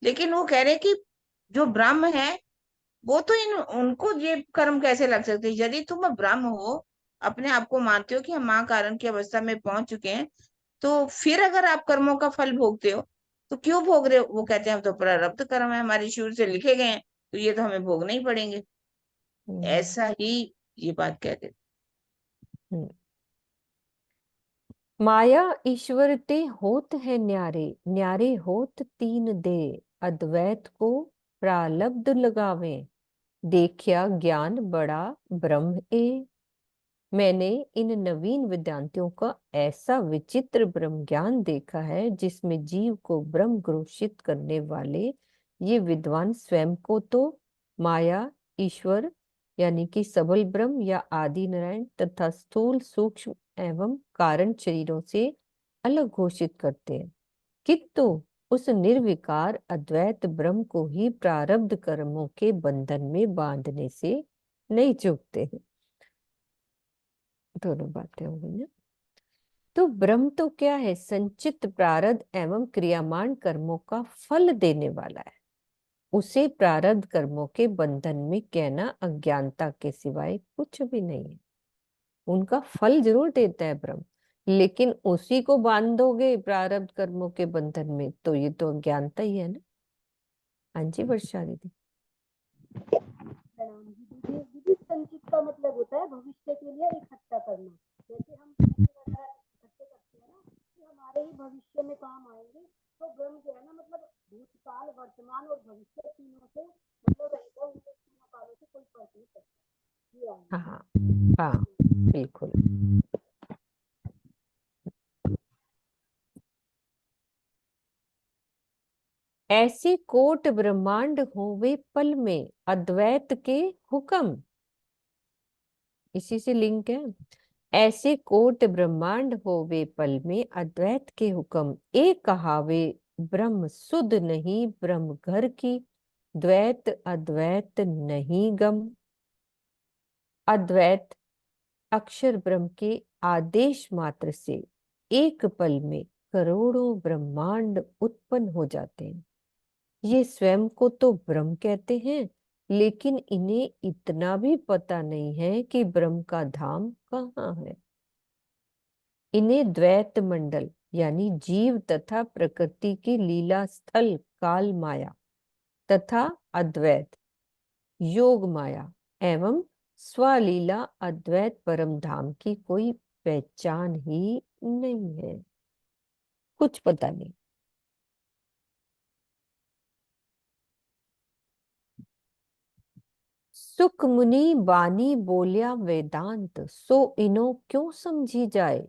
लेकिन वो कह रहे हैं कि जो ब्रह्म है, वो तो इन उनको ये कर्म कैसे लग सकते हैं? यदि तुम ब्रह्म हो, अपने आप को मानते हो कि हम मां कारण की अवस्था में पहुंच चुके हैं, तो फिर अगर आप कर्मों का फल भोगते हो, तो क्यों भोग रहे हो? वो कहते हैं हम तो प्रारब्ध कर्म है, हमारे शुरू से लिखे गए हैं, तो ये तो हमें भोगने ही पड़ेंगे। हम्म ऐसा ही ये बात कहते हैं। हम्म। माया ईश्वर ते होत है न्यारे, न्यारे होत तीन दे, अद्वैत को प्रालब्ध लगावे, देखिया ज्ञान बड़ा ब्रह्म ए। मैंने इन नवीन वेदांतियों का ऐसा विचित्र ब्रह्म ज्ञान देखा है, जिसमें जीव को ब्रह्म घोषित करने वाले ये विद्वान स्वयं को तो माया, ईश्वर यानी कि सबल ब्रह्म या आदि नारायण तथा स्थूल सूक्ष्म एवं कारण शरीरों से अलग घोषित करते हैं, किंतु उस निर्विकार अद्वैत ब्रह्म को ही प्रारब्ध कर्मों के बंधन में बांधने से नहीं चूकते हैं। दोनों बातें हो गई ना। तो ब्रह्म तो क्या है? संचित प्रारब्ध एवं क्रियामान कर्मों का फल देने वाला है। उसे प्रारब्ध कर्मों के बंधन में कहना अज्ञानता के सिवाय कुछ भी नहीं है। उनका फल जरूर देता है ब्रह्म, लेकिन उसी को बांधोगे प्रारब्ध कर्मों के बंधन में, तो ये तो अज्ञानता ही है ना। हाँ जी वर्षा दीदी। प्रणाम जी। दीदी दीदी, संचित का मतलब होता है भविष्य के लिए इकट्ठा करना। जैसे हम पैसे वगैरह इकट्ठे करते हैं ना, कि हमारे ही भविष्य में काम आएंगे। तो ब्रह्म जो है ना, मतलब भूतकाल, वर्तमान और भविष्य तीनों से मतलब रहेगा, उनके तीनों कालों से कोई फर्क नहीं पड़ता। ये हाँ आएंगे। हाँ हाँ बिल्कुल। ऐसे कोट ब्रह्मांड होवे पल में अद्वैत के हुक्म, इसी से लिंक है। ऐसे कोट ब्रह्मांड होवे पल में अद्वैत के हुक्म, एक कहावे ब्रह्म सुध नहीं ब्रह्म घर की, द्वैत अद्वैत नहीं गम। अद्वैत अक्षर ब्रह्म के आदेश मात्र से एक पल में करोड़ों ब्रह्मांड उत्पन्न हो जाते हैं। ये स्वयं को तो ब्रह्म कहते हैं, लेकिन इन्हें इतना भी पता नहीं है कि ब्रह्म का धाम कहाँ है। इन्हें द्वैत मंडल यानी जीव तथा प्रकृति की लीला स्थल काल माया तथा अद्वैत योग माया एवं स्वलीला अद्वैत परम धाम की कोई पहचान ही नहीं है, कुछ पता नहीं। सुख मुनि बानी बोलिया वेदांत, सो इनो क्यों समझी जाए।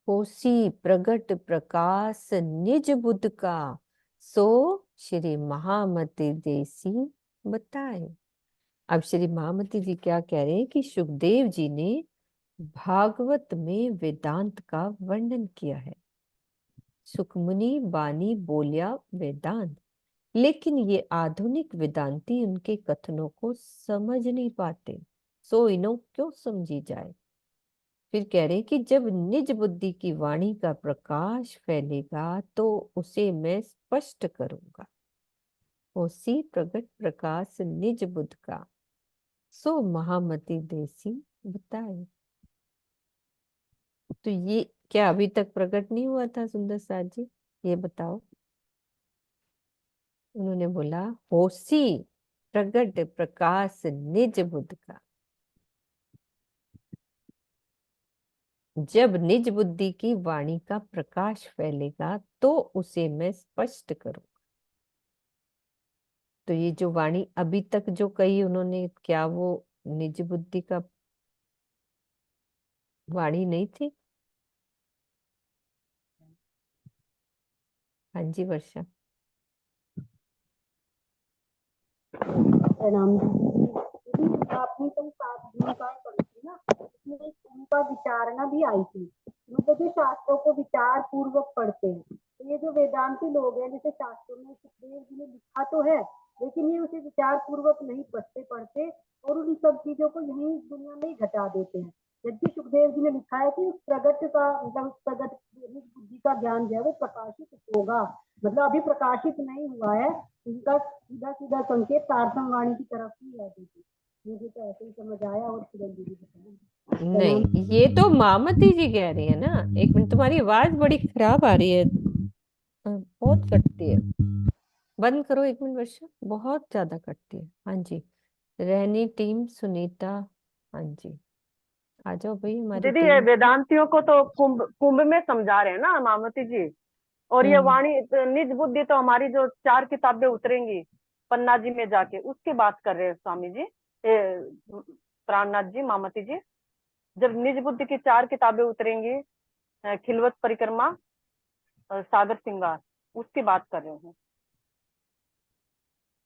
होसी प्रगट प्रकाश निज बुद्ध का, सो श्री महामती देसी बताए। अब श्री महामती जी क्या कह रहे हैं कि सुखदेव जी ने भागवत में वेदांत का वर्णन किया है। सुखमुनि बानी बोलिया वेदांत, लेकिन ये आधुनिक वेदांती उनके कथनों को समझ नहीं पाते, सो इन्हों क्यों समझी जाए। फिर कह रहे कि जब निज बुद्धि की वाणी का प्रकाश फैलेगा तो उसे मैं स्पष्ट करूंगा। होसी प्रगट प्रकाश निज बुद्ध का, सो महामती देसी बताए। तो ये क्या अभी तक प्रकट नहीं हुआ था सुंदर साथ जी, ये बताओ। उन्होंने बोला होसी प्रगट प्रकाश निज बुद्ध का, जब निज बुद्धि की वाणी का प्रकाश फैलेगा तो उसे मैं स्पष्ट करूं। तो ये जो वाणी अभी तक जो कही उन्होंने, क्या वो निज बुद्धि का वाणी नहीं थी? हाँ जी वर्षा। प्रणाम दीदी। आपने कल भूमिकाएं पढ़ी थी ना, उसमें एक भूमिका विचारणा भी आई थी। मतलब जो शास्त्रों को विचार पूर्वक पढ़ते हैं, तो ये जो वेदांती लोग हैं, जैसे शास्त्रों में सुखदेव जी ने लिखा तो है, लेकिन ये उसे विचार पूर्वक नहीं पढ़ते और उन सब चीजों को यहीं दुनिया में ही घटा देते हैं। जबकि सुखदेव जी ने लिखा है कि उस प्रगट का मतलब उस प्रगट बुद्धि का ज्ञान जो है वो प्रकाशित होगा, मतलब अभी प्रकाशित नहीं हुआ है। इनका सीधा सीधा संकेत तारतम वाणी की तरफ ही है दीदी। मुझे तो ऐसे ही समझ आया और किरण दीदी बताएं। नहीं, ये तो मामती जी कह रही है ना। एक मिनट, तुम्हारी आवाज बड़ी खराब आ रही है, बहुत कटती है। बंद करो एक मिनट वर्षा, बहुत ज्यादा कटती है। हाँ जी, रहनी टीम सुनीता, हाँ जी आ जाओ भाई हमारी दीदी ये टीम। वेदांतियों को तो कुंभ कुंभ में समझा रहे हैं ना मामती जी। और ये हम्म। वाणी तो निज बुद्धि तो हमारी जो 4 किताबें उतरेंगी पन्ना जी में जाके, उसकी बात कर रहे हैं स्वामी जी, प्राणनाथ जी, मामती जी। जब निज बुद्धि की 4 किताबें उतरेंगी, खिलवत परिक्रमा और सागर श्रृंगार, उसकी बात कर रहे हैं।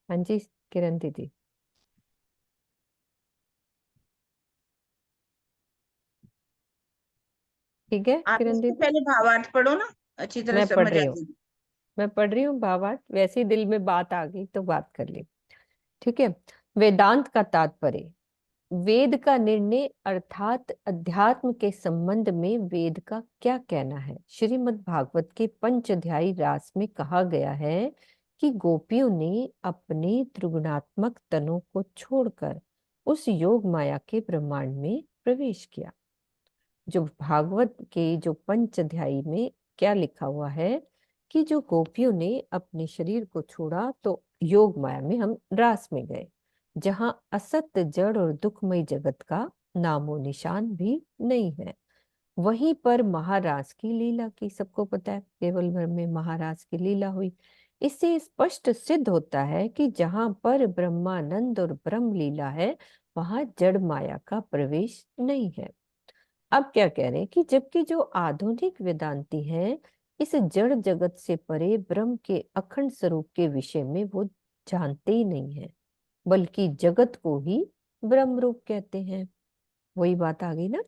हाँ जी किरण दीदी। ठीक है आप किरण इसके दीदी, पहले भावार्थ पढ़ो ना, अच्छी तरह मैं पढ़ समझ आ रही हूँ, जाएगी। मैं पढ़ रही हूँ भावार्थ, वैसे ही दिल में बात आ गई तो बात कर ली। ठीक है। वेदांत का तात्पर्य, वेद का निर्णय अर्थात अध्यात्म के संबंध में वेद का क्या कहना है। श्रीमद् भागवत के पंचअध्यायी रास में कहा गया है कि गोपियों ने अपने त्रिगुणात्मक तनों को छोड़कर उस योग माया के ब्रह्मांड में प्रवेश किया। जो भागवत के जो पंचअध्यायी में क्या लिखा हुआ है कि जो गोपियों ने अपने शरीर को छोड़ा तो योग माया में हम रास में गए, जहां असत जड़ और दुखमय जगत का नामो निशान भी नहीं है। वहीं पर महाराज की लीला की, सबको पता है केवल भर में महाराज की लीला हुई। इससे स्पष्ट सिद्ध होता है कि जहां पर ब्रह्मानंद और ब्रह्म लीला है वहां जड़ माया का प्रवेश नहीं है। अब क्या कह रहे हैं कि जबकि जो आधुनिक वेदांती हैं, इस जड़ जगत से परे ब्रह्म के अखंड स्वरूप के विषय में वो जानते ही नहीं है, बल्कि जगत को ही ब्रह्म रूप कहते हैं। वही बात आ गई ना,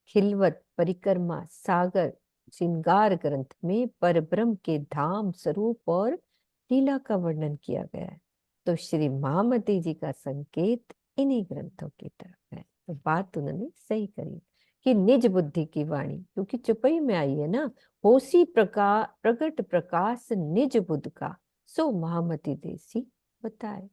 खिलवत परिक्रमा सागर श्रृंगार ग्रंथ में परब्रह्म के धाम स्वरूप और लीला का वर्णन किया गया है। तो श्री महामती जी का संकेत इन्हीं ग्रंथों की तरफ है। तो बात उन्होंने सही करी कि निज बुद्धि की वाणी, क्योंकि चुपई में आई है ना, होसी प्रगट प्रकाश निज बुद्ध का, सो महामती देसी बताए।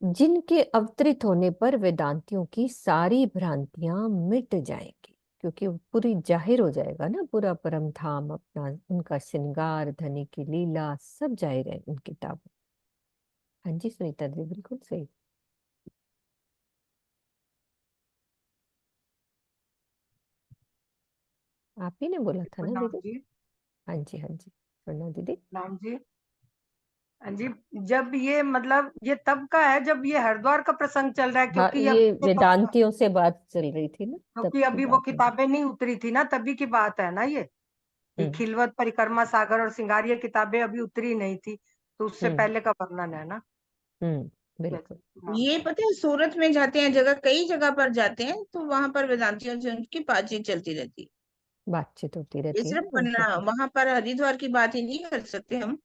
जिनके अवतरित होने पर वेदांतियों की सारी भ्रांतियां मिट जाएंगी। क्योंकि वो पूरी जाहिर हो जाएगा ना, पूरा परम धाम अपना, उनका श्रृंगार, धनी की लीला सब जाहिर है उन किताबों। हाँ जी सुनीता जी, बिल्कुल सही। आप ही ने बोला था ना प्रणाम दीदी? जी। हाँ जी हाँ जी, सुनना दीदी। प्रणाम जी। हाँ जी, जब ये मतलब ये तब का है जब ये हरिद्वार का प्रसंग चल रहा है, हाँ, क्योंकि ये अभी वेदांतियों से बात चल रही थी ना, तब क्योंकि की अभी वो बात है। किताबें नहीं उतरी थी ना, तभी की बात है ना ये हम्म खिलवत, परिक्रमा सागर और सिंगार, ये किताबें अभी उतरी नहीं थी, तो उससे हम्म पहले का वर्णन है ना। बिल्कुल। हाँ। ये पता है, सूरत में जाते हैं, जगह कई जगह पर जाते हैं, तो वहां पर वेदांतियों से उनकी बातचीत चलती रहती है। बातचीत होती ये रहती है सिर्फ ना उनसे तो। वहां पर हरिद्वार की बात ही नहीं कर सकते हम,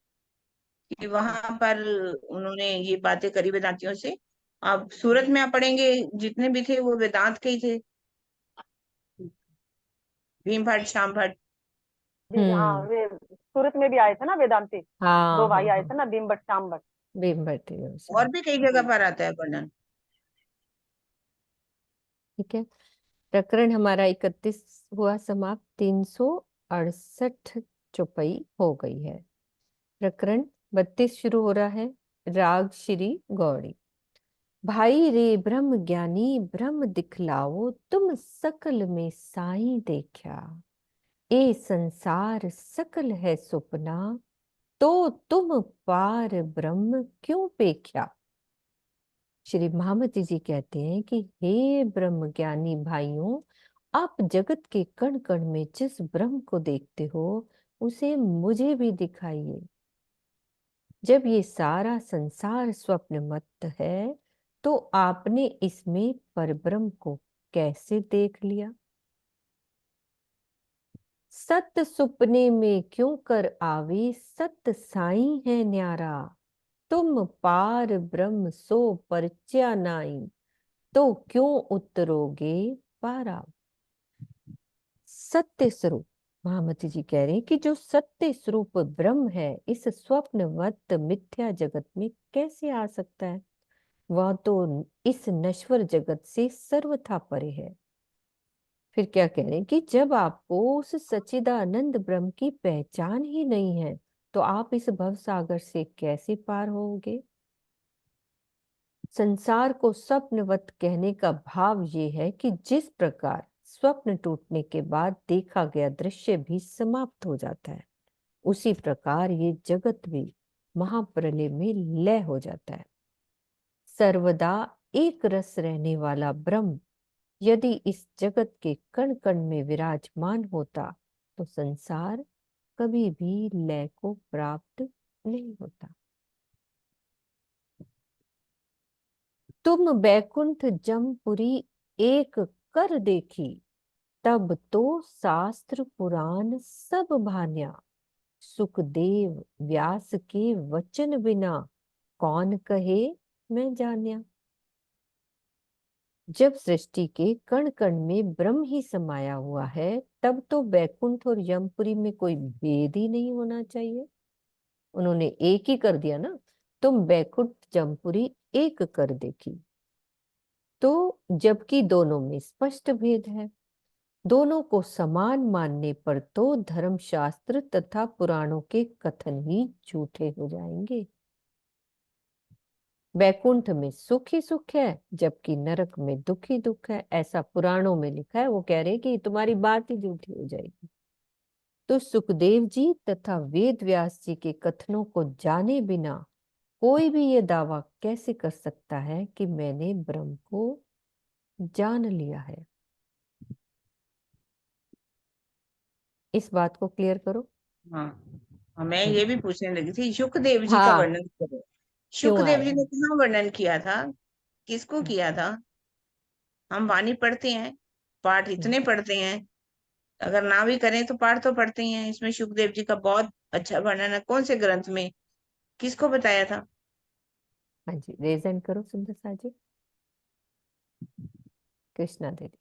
कि वहां पर उन्होंने ये बातें करी वेदांतियों से। अब सूरत में आप पढ़ेंगे, जितने भी थे वो वेदांत के ही थे, भीम भट्ट, श्याम भट्ट। हम्म। वे सूरत में भी आए थे ना वेदांती, हाँ दो भाई हाँ आए हाँ, थे ना, भीम भट्ट श्याम भट्ट। भीम भट्टी से। और भी कई जगह पर आता है वर्णन। ठीक है, प्रकरण हमारा 31 हुआ समाप्त। 368 चौपाई हो गई है। प्रकरण 32 शुरू हो रहा है। राग श्री गौड़ी। भाई रे ब्रह्म ज्ञानी ब्रह्म दिखलाओ, तुम सकल में साई देखा। ए संसार सकल है सुपना, तो तुम पार ब्रह्म क्यों पेख्या। श्री महामती जी कहते हैं कि हे ब्रह्म ज्ञानी भाइयों, आप जगत के कण कण में जिस ब्रह्म को देखते हो, उसे मुझे भी दिखाइए। जब ये सारा संसार स्वप्न मत है, तो आपने इसमें परब्रह्म को कैसे देख लिया। सत सुपने में क्यों कर आवे, सत साई है न्यारा। तुम पार ब्रह्म सो परच्या नाई, तो क्यों उतरोगे पारा। सत्य स्वरूप महामती जी कह रहे हैं कि जो सत्य स्वरूप ब्रह्म है, इस स्वप्नवत मिथ्या जगत में कैसे आ सकता है। वह तो इस नश्वर जगत से सर्वथा परे है। फिर क्या कह रहे हैं कि जब आपको उस सच्चिदानंद ब्रह्म की पहचान ही नहीं है, तो आप इस भव सागर से कैसे पार होगे। संसार को स्वप्नवत कहने का भाव ये है कि जिस प्रकार स्वप्न टूटने के बाद देखा गया दृश्य भी समाप्त हो जाता है, उसी प्रकार ये जगत भी महाप्रलय में लय हो जाता है। सर्वदा एक रस रहने वाला ब्रह्म यदि इस जगत के कण कण में विराजमान होता, तो संसार कभी भी लय को प्राप्त नहीं होता। तुम बैकुंठ जमपुरी एक कर देखी, तब तो शास्त्र पुराण सब भान्या। सुखदेव व्यास के वचन बिना कौन कहे मैं जान्या। जब सृष्टि के कण कण में ब्रह्म ही समाया हुआ है, तब तो बैकुंठ और यमपुरी में कोई भेद ही नहीं होना चाहिए। उन्होंने एक ही कर दिया ना, तुम बैकुंठ जमपुरी एक कर देखी। तो जबकि दोनों में स्पष्ट भेद है, दोनों को समान मानने पर तो धर्मशास्त्र तथा पुराणों के कथन ही झूठे हो जाएंगे। बैकुंठ में सुख ही सुख है, जबकि नरक में दुख ही दुख है, ऐसा पुराणों में लिखा है। वो कह रहे कि तुम्हारी बात ही झूठी हो जाएगी। तो सुखदेव जी तथा वेद व्यास जी के कथनों को जाने बिना कोई भी ये दावा कैसे कर सकता है कि मैंने ब्रह्म को जान लिया है। इस बात को क्लियर करो। हाँ, मैं ये भी पूछने लगी थी, सुखदेव जी का हाँ, वर्णन करो। क्यों सुखदेव आया जी है। ने कहाँ वर्णन किया था, किसको किया था। हम वाणी पढ़ते हैं, पाठ इतने पढ़ते हैं, अगर ना भी करें तो पाठ तो पढ़ते ही हैं। इसमें सुखदेव जी का बहुत अच्छा वर्णन है, कौन से ग्रंथ में, किसको बताया था। हाँ जी, रेजन करो सुंदर सा जी। कृष्णा दीदी।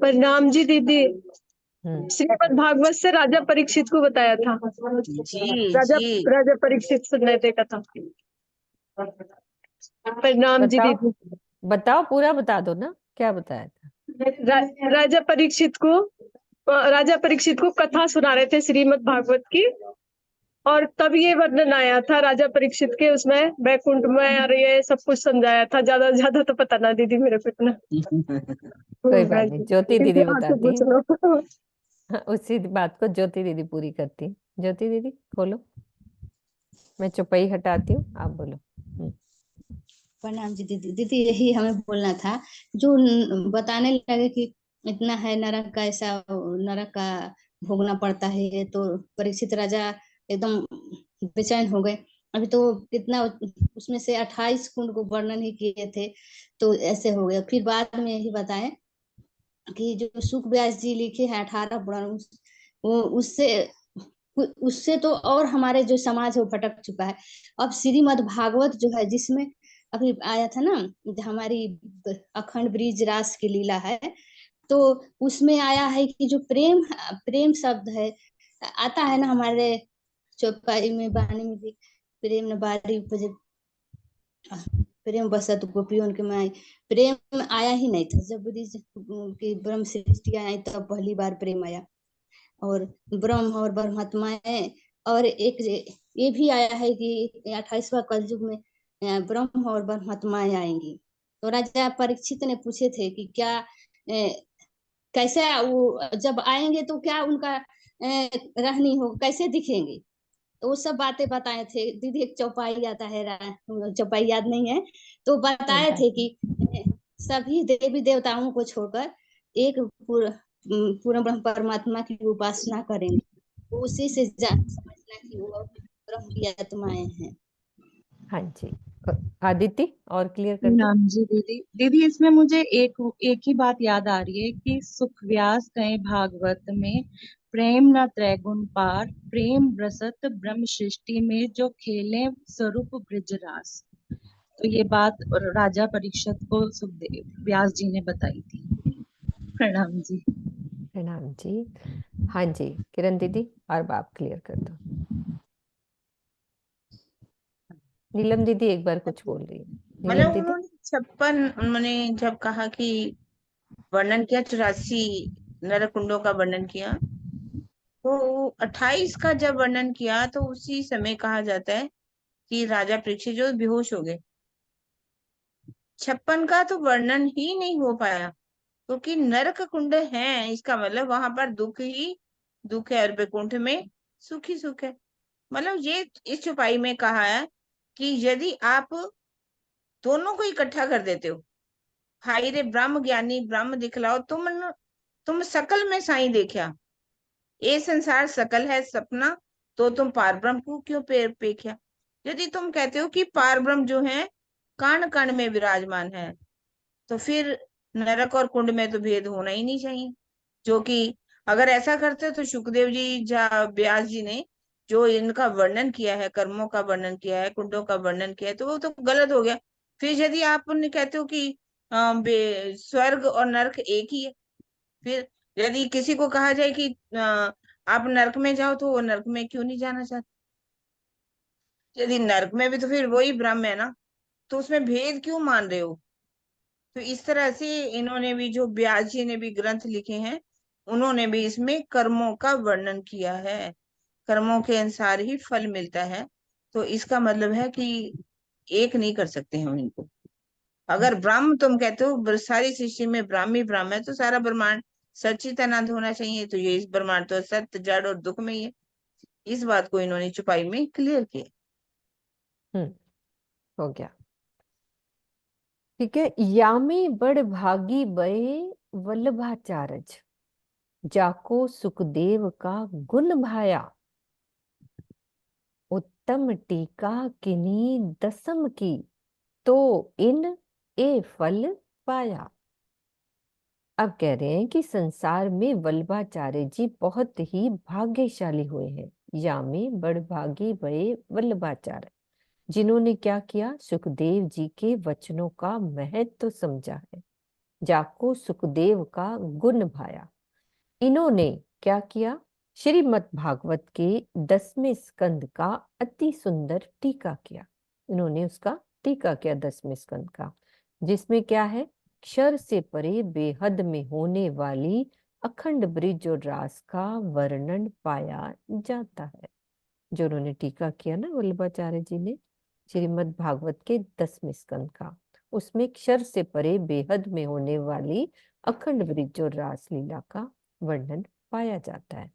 प्रणाम जी दीदी। हम्म श्रीमद् भागवत से राजा परीक्षित को बताया था। जी राजा जी, राजा परीक्षित सुनने देखा था। प्रणाम जी बताओ, दीदी। बताओ पूरा बता दो ना, क्या बताया था। राजा परीक्षित को कथा सुना रहे थे श्रीमद् भागवत की, और तब ये वर्णन आया था राजा परीक्षित के, उसमें बैकुंठ में और ये सब कुछ समझाया था। ज्यादा तो पता ना दीदी मेरे को इतना। कोई बात नहीं, ज्योति दीदी हाँ, तो बताती पूछ लो। है। उसी बात को ज्योति दीदी पूरी करती है। ज्योति दीदी खोलो, मैं चुपई हटाती हूँ, आप बोलो। प्रणाम जी दीदी। दीदी यही हमें बोलना था, जो बताने लगे कि इतना है नरक का, ऐसा नरक का भोगना पड़ता है, तो परीक्षित राजा एकदम बेचैन हो गए। अभी तो कितना उसमें से 28 कुंड को वर्णन ही किए थे, तो ऐसे हो गया। फिर बाद में यही बताएं कि जो सुख व्यास जी लिखे हैं 18 पुराण, वो उससे तो और हमारे जो समाज है वो भटक चुका है। अब श्रीमद् भागवत जो है, जिसमें अभी आया था ना, हमारी अखंड ब्रिज रास की लीला है, तो उसमें आया है कि जो प्रेम प्रेम शब्द है आता है ना, हमारे चौपाई में वाणी में भी, प्रेम न बारी उपजे प्रेम बसत गोपियों के माई। प्रेम आया ही नहीं था, जब ब्रिज की ब्रह्म सृष्टि आई तब पहली बार प्रेम आया, और ब्रह्म और परमात्माएं। और एक ये भी आया है कि 28वां कलयुग में ब्रह्म और परमात्माएं आएंगी। तो राजा परीक्षित ने पूछे थे कि क्या कैसे वो जब आएंगे तो क्या उनका रहनी हो, कैसे दिखेंगे, तो वो सब बातें बताए थे। दीदी एक चौपाई आता है, चौपाई याद नहीं है, तो बताए थे कि सभी देवी देवताओं को छोड़कर एक पूर्ण ब्रह्म परमात्मा की उपासना करेंगे, तो उसी से समझना कि वो ब्रह्म की आत्माएं हैं। हाँ जी, आदित्य और क्लियर कर दो। नाम जी दीदी। दीदी इसमें मुझे एक ही बात याद आ रही है कि सुख व्यास कहे भागवत में, प्रेम न त्रैगुण पार, प्रेम रसत ब्रह्म सृष्टि में जो खेले स्वरूप ब्रजरास। तो ये बात राजा परीक्षित को सुखदेव व्यास जी ने बताई थी। प्रणाम जी। प्रणाम जी। हाँ जी किरण दीदी, और बात क्लियर कर दो। नीलम दीदी एक बार कुछ बोल रही है। नीलम मतलब दीदी। उन्होंने 56, उन्होंने जब कहा कि वर्णन किया 84 नरक कुंडों का वर्णन किया, तो 28 का जब वर्णन किया तो उसी समय कहा जाता है कि राजा परीक्षित जो बेहोश हो गए। 56 का तो वर्णन ही नहीं हो पाया, क्योंकि नरक कुंड है, इसका मतलब वहां पर दुख ही दुख है और वैकुंठ में सुख ही सुख है। मतलब ये इस चौपाई में कहा है कि यदि आप दोनों को इकट्ठा कर देते हो, हाय रे ब्रह्म ज्ञानी ब्रह्म दिखलाओ, तुम सकल में साई देखा, ये संसार सकल है सपना, तो तुम पार ब्रह्म को क्यों पेख्या। यदि तुम कहते हो कि पार ब्रह्म जो है कण कण में विराजमान है, तो फिर नरक और कुंड में तो भेद होना ही नहीं चाहिए। जो कि अगर ऐसा करते तो सुखदेव जी व्यास जी ने जो इनका वर्णन किया है, कर्मों का वर्णन किया है, कुंडों का वर्णन किया है, तो वो तो गलत हो गया। फिर यदि आप कहते हो कि स्वर्ग और नरक एक ही है, फिर यदि किसी को कहा जाए कि आप नरक में जाओ, तो वो नरक में क्यों नहीं जाना चाहते। यदि नरक में भी तो फिर वही ब्रह्म है ना, तो उसमें भेद क्यों मान रहे हो। तो इस तरह से इन्होंने भी, जो व्यास जी ने भी ग्रंथ लिखे हैं, उन्होंने भी इसमें कर्मों का वर्णन किया है। कर्मों के अनुसार ही फल मिलता है, तो इसका मतलब है कि एक नहीं कर सकते हम इनको। अगर ब्रह्म तुम कहते हो सारी सृष्टि में ब्रह्म ही ब्रह्म है, तो सारा ब्रह्मांड सच्चिदानंद होना चाहिए, तो ये इस ब्रह्मांड तो सत्य जड़ और दुख में ही है। इस बात को इन्होंने चुपाई में क्लियर किया। हो गया। ठीक है। यामी बड़ भागी बये वल्लभाचारज, जाको सुखदेव का गुण भाया, उत्तम टीका किन्हीं दसम की, तो इन ए फल पाया। अब कह रहे हैं कि संसार में वल्लभाचार्य जी बहुत ही भाग्यशाली हुए हैं। यामी बड़ भागी भये वल्लभाचार्य, जिन्होंने क्या किया, सुखदेव जी के वचनों का महत्व समझा है, जाको सुखदेव का गुण भाया। इन्होंने क्या किया, श्रीमद् भागवत के 10वें स्कंद का अति सुंदर टीका किया। इन्होंने उसका टीका किया 10वें स्कंद का, जिसमें क्या है, क्षर से परे बेहद में होने वाली अखंड ब्रिज और रास का वर्णन पाया जाता है। जो उन्होंने टीका किया ना वल्लभाचार्य जी ने श्रीमद् भागवत के 10वें स्कंद का, उसमें क्षर से परे बेहद में होने वाली अखंड ब्रिज और रास लीला का वर्णन पाया जाता है।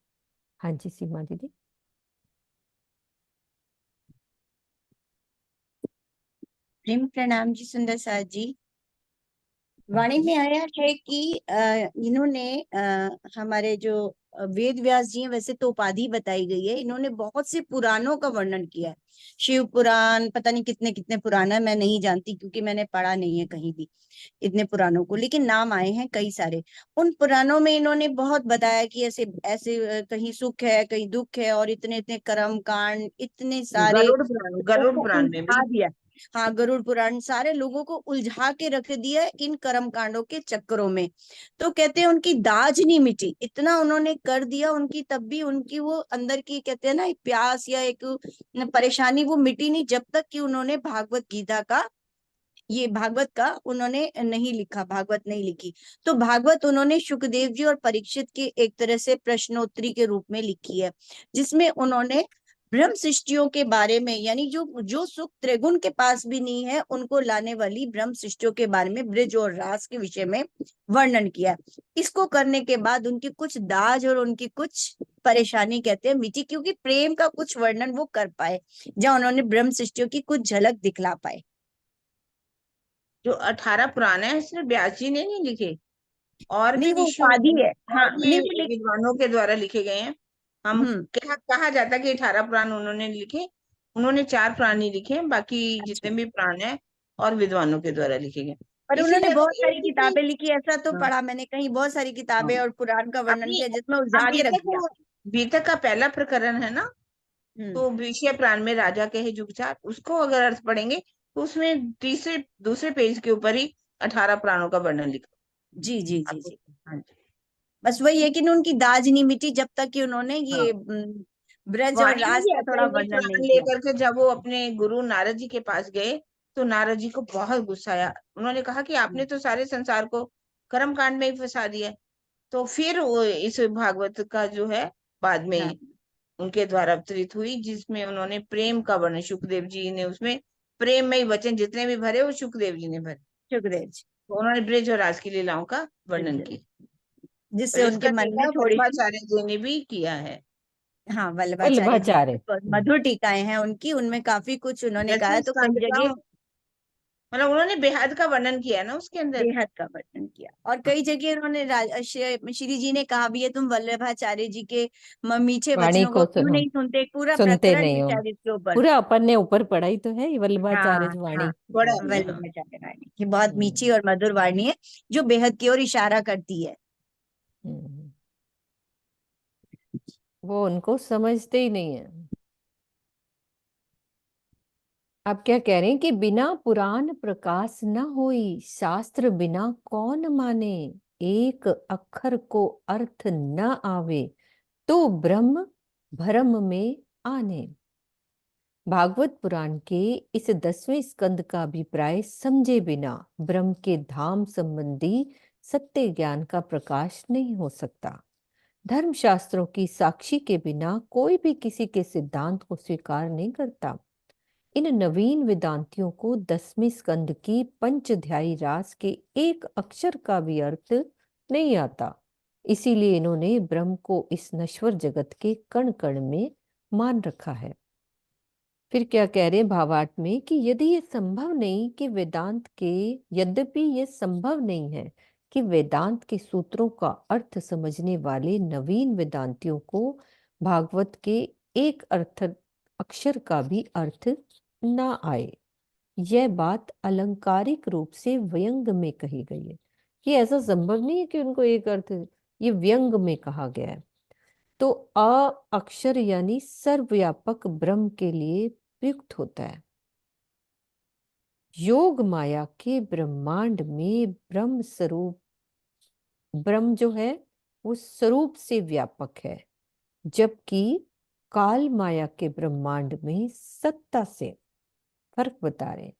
हाँ जी सीमा दीदी। प्रेम प्रणाम जी सुंदर साथ जी। वाणी में आया है कि इन्होंने हमारे जो वेद व्यास जी हैं, वैसे तो उपाधि बताई गई है, इन्होंने बहुत से पुराणों का वर्णन किया है। शिव पुराण, पता नहीं कितने कितने पुराण है, मैं नहीं जानती क्योंकि मैंने पढ़ा नहीं है कहीं भी इतने पुराणों को, लेकिन नाम आए हैं कई सारे। उन पुराणों में इन्होंने बहुत बताया कि ऐसे ऐसे कहीं सुख है कहीं दुख है, और इतने इतने कर्म कांड, इतने सारे गरुड़ लोगों को पुराण में उलझा भी। दिया। हाँ, गरुड़ पुराण सारे लोगों को उलझा के रख दिया है इन कर्म कांडों के चक्करों में। तो कहते हैं उनकी दाज नहीं मिटी, इतना उन्होंने कर दिया उनकी, तब भी उनकी वो अंदर की कहते हैं ना एक प्यास या एक परेशानी वो मिटी नहीं, जब तक कि उन्होंने भागवत गीता का, ये भागवत का उन्होंने नहीं लिखा, भागवत नहीं लिखी। तो भागवत उन्होंने सुखदेव जी और परीक्षित के एक तरह से प्रश्नोत्तरी के रूप में लिखी है, जिसमें उन्होंने ब्रह्म सृष्टियों के बारे में, यानी जो जो सुख त्रिगुण के पास भी नहीं है, उनको लाने वाली ब्रह्म सृष्टियों के बारे में, ब्रज और रास के विषय में वर्णन किया। इसको करने के बाद उनकी कुछ दाज और उनकी कुछ परेशानी कहते हैं मिटी, क्योंकि प्रेम का कुछ वर्णन वो कर पाए, जहां उन्होंने ब्रह्म सृष्टियों की कुछ झलक दिखला पाए। जो 18 पुराण है सिर्फ व्यास जी ने नहीं लिखे, और भी नहीं, वो ऋषियों उपाधि है। हाँ, और भी नहीं वो विद्वानों के द्वारा लिखे गए हैं। हम कहा जाता है कि 18 पुराण उन्होंने लिखे, उन्होंने 4 पुराण ही लिखे हैं, बाकी जितने भी पुराण है और विद्वानों के द्वारा लिखे गए। पर उन्होंने इसीलिए बहुत अगर सारी एक किताबें भी लिखी, ऐसा तो हाँ, पढ़ा मैंने कहीं, बहुत सारी हाँ, किताबें और पुराण का वर्णन अभी किया जिसमें अब उलझा के रख दिया। बीतक का पहला प्रकरण है ना, तो विषय प्राण में राजा कहे जुग चार, उसको अगर अर्थ पढ़ेंगे तो उसमें तीसरे दूसरे पेज के ऊपर ही 18 प्राणों का वर्णन लिखा। जी जी जी आपको जी। हाँ जी। बस वही है कि उनकी दाज नहीं मिटी जब तक कि उन्होंने हाँ, ये ब्रज और वाणी में राज भी का ऐसा थोड़ा ही, वो वर्णन पुराण नहीं किया। लेकर के जब वो अपने गुरु नारद जी के पास गए, तो नारद जी को बहुत गुस्सा आया। उन्होंने कहा कि आपने तो सारे संसार को कर्म कांड में ही फंसा दिया। तो फिर वो इस भागवत का जो है बाद में हाँ उनके द्वारा अवतरित हुई, जिसमें उन्होंने प्रेम का वर्णन, सुखदेव जी ने उसमें प्रेममय वचन जितने भी भरे वो सुखदेव जी ने भरे। सुखदेव जी, तो उन्होंने ब्रज और रास की लीलाओं का वर्णन किया, जिससे और उनके इसका मन में टीका थोड़ी सी, वल्लभाचार्य जी ने भी किया है। हाँ वल्लभाचार्य जी वल्लभाचार्य। की मधुर टीकाएं हैं उनकी, उनमें काफी कुछ उन्होंने कहा है, 10वें तो कई स्कंद का, जगह मतलब उन्होंने बेहद का वर्णन किया है ना उसके अंदर। बेहद का वर्णन किया, और कई जगह उन्होंने श्री जी ने कहा भी है, तुम वल्लभाचार्य जी के मीठे वाणी वचनों को को क्यों नहीं सुनते, एक पूरा सुनते प्रकरण है नहीं हो। शायद इसके ऊपर। पूरा अपन ने ऊपर पढ़ा ही तो है ये वल्लभाचार्य हाँ हाँ, वाणी। बड़ा है, हाँ। वल्लभाचार्य वाणी की बहुत हम्म, मीठी और मधुर वाणी है, जो बेहद की ओर इशारा करती है। हम्म। वो उनको समझते ही नहीं है। आप क्या कह रहे हैं कि बिना पुराण प्रकाश न होई, शास्त्र बिना कौन माने, एक अक्षर को अर्थ न आवे, तो ब्रह्म भरम में आने। भागवत पुराण के इस 10वें स्कंद का अभिप्राय समझे बिना ब्रह्म के धाम संबंधी सत्य ज्ञान का प्रकाश नहीं हो सकता। धर्मशास्त्रों की साक्षी के बिना कोई भी किसी के सिद्धांत को स्वीकार नहीं करता। इन नवीन वेदांतियों को 10वें स्कंद की पंचध्यायी रास के एक अक्षर का भी अर्थ नहीं आता। इसीलिए इन्होंने ब्रह्म को इस नश्वर जगत के कण कण में मान रखा है। फिर क्या कह रहे हैं भावार्थ में कि यदि ये संभव नहीं कि वेदांत के यद्यपि ये संभव नहीं है कि वेदांत के सूत्रों का अर्थ समझने वाले नवीन वेदांतियों को भागवत के एक अर्थ अक्षर का भी अर्थ ना आए। यह बात अलंकारिक रूप से व्यंग में कही गई है। ये ऐसा संभव नहीं है कि उनको एक अर्थ, ये व्यंग में कहा गया है। तो अ अक्षर यानी सर्वव्यापक ब्रह्म के लिए प्रयुक्त होता है। योग माया के ब्रह्मांड में ब्रह्म स्वरूप, ब्रह्म जो है वो स्वरूप से व्यापक है, जबकि काल माया के ब्रह्मांड में सत्ता से, फर्क बता रहे हैं।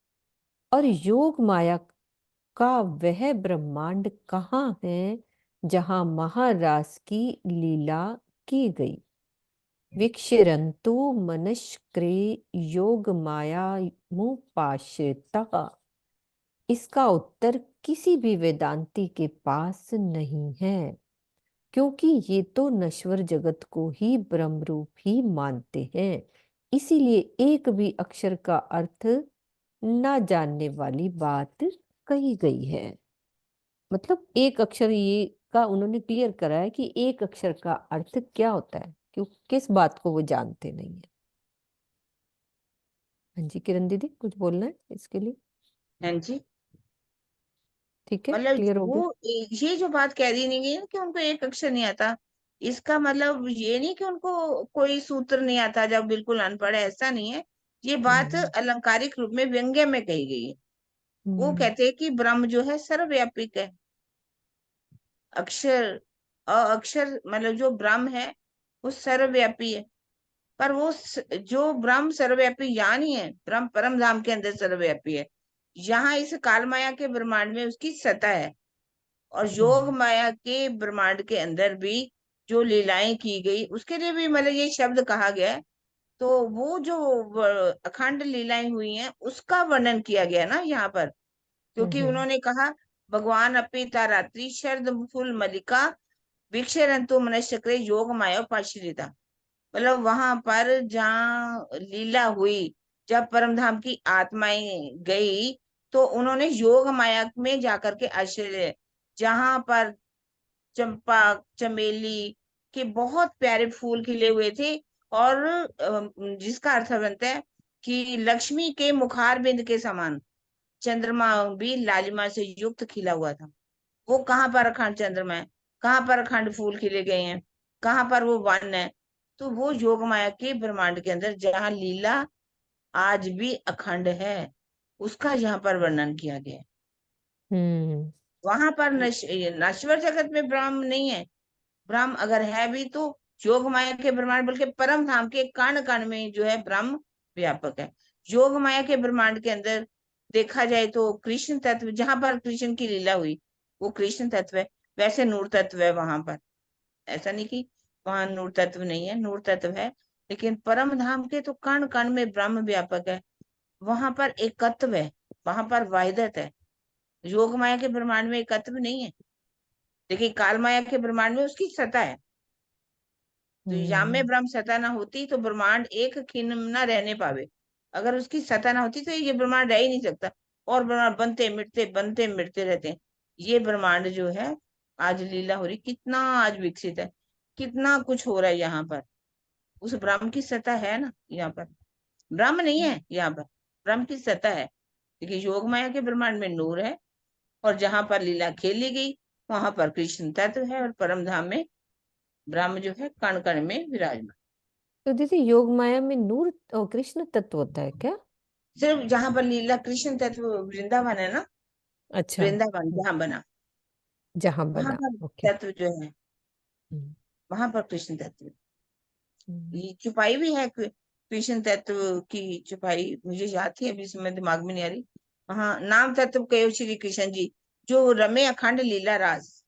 और योग माया का वह ब्रह्मांड कहाँ है जहाँ महारास की लीला की गई। विक्षरन्तु मनश्क्रे योग माया मुपाश्रिता। इसका उत्तर किसी भी वेदांती के पास नहीं है, क्योंकि ये तो नश्वर जगत को ही ब्रह्म रूप ही मानते हैं। इसीलिए एक भी अक्षर का अर्थ ना जानने वाली बात कही गई है। मतलब एक अक्षर ये का उन्होंने क्लियर करा है कि एक अक्षर का अर्थ क्या होता है, क्यों किस बात को वो जानते नहीं है। हाँ जी किरण दीदी कुछ बोलना है इसके लिए? हाँ जी, ठीक है, मतलब क्लियर हो गया। वो ये जो बात कह दी नहीं गई कि उनको एक अक्षर नहीं आता, इसका मतलब ये नहीं कि उनको कोई सूत्र नहीं आता जब बिल्कुल अनपढ़ है, ऐसा नहीं है। ये बात अलंकारिक रूप में व्यंग्य में कही गई है। वो कहते हैं कि ब्रह्म जो है सर्वव्यापक है। अक्षर अक्षर मतलब जो ब्रह्म है वो सर्वव्यापी है। पर वो जो ब्रह्म सर्वव्यापी यहाँ नहीं है, ब्रह्म परम धाम के अंदर सर्वव्यापी है। यहाँ इस काल माया के ब्रह्मांड में उसकी सत्ता है, और योग माया के ब्रह्मांड के अंदर भी जो लीलाएं की गई उसके लिए भी मतलब ये शब्द कहा गया है। तो वो जो अखंड लीलाएं हुई हैं उसका वर्णन किया गया ना यहाँ पर, क्योंकि उन्होंने कहा भगवान अपी तारात्रि शरद फूल मलिका भिक्षरंतु मनश्चक्रे योग माया पाश्रिता। मतलब वहां पर जहाँ लीला हुई, जब परमधाम की आत्माएं गई तो उन्होंने योग माया में जाकर के आश्रय, जहां पर चंपा चमेली के बहुत प्यारे फूल खिले हुए थे, और जिसका अर्थ बनता है कि लक्ष्मी के मुखार बिंद के समान चंद्रमा भी लालिमा से युक्त खिला हुआ था। वो कहाँ पर अखंड चंद्रमा है, कहाँ पर अखंड फूल खिले गए हैं, कहाँ पर वो वन है? तो वो योग माया के ब्रह्मांड के अंदर जहाँ लीला आज भी अखंड है, उसका यहाँ पर वर्णन किया गया है। वहां पर नश्वर जगत में ब्रह्म नहीं है। ब्रह्म अगर है भी तो योग माया के ब्रह्मांड, बल्कि परम धाम के कण कण में जो है ब्रह्म व्यापक है। योग माया के ब्रह्मांड के अंदर देखा जाए तो कृष्ण तत्व, जहां पर कृष्ण की लीला हुई वो कृष्ण तत्व है। वैसे नूर तत्व है वहां पर, ऐसा नहीं कि वहां नूर तत्व नहीं है, नूर तत्व है। लेकिन परम धाम के तो कण कण में ब्रह्म व्यापक है। वहां पर एकत्व है, वहां पर वाहिदत है। योग माया के ब्रह्मांड में एकत्व नहीं है, लेकिन काल माया के ब्रह्मांड में उसकी सत्ता है। तो याम में ब्रह्म सत्ता ना होती तो ब्रह्मांड एक खिन न रहने पावे। अगर उसकी सत्ता ना होती तो ये ब्रह्मांड रह ही नहीं सकता, और ब्रह्मांड बनते मिटते रहते हैं। ये ब्रह्मांड जो है आज लीला हो रही, कितना आज विकसित है, कितना कुछ हो रहा है यहाँ पर। उस ब्रह्म की सत्ता है ना यहाँ पर, ब्रह्म नहीं है यहाँ पर, ब्रह्म की सत्ता है। क्योंकि योग माया के ब्रह्मांड में नूर है, और जहां पर लीला खेली गई वहां पर कृष्ण तत्व है, और परम धाम में ब्रह्म जो है कण कण में विराजमान। तो दीदी योग माया में नूर और कृष्ण तत्व होता है क्या? सिर्फ जहां पर लीला कृष्ण तत्व वृंदावन है ना, अच्छा। वृंदावन जहां बना, जहां वहां बना, पर ओके। तत्व जो है वहां पर कृष्ण तत्व। ये छुपाई भी है कृष्ण तत्व की छुपाई, मुझे याद थी अभी समय दिमाग में नहीं आ रही। वहाँ नाम तत्व कहो श्री कृष्ण जी, जो रमे अखंड लीला रास।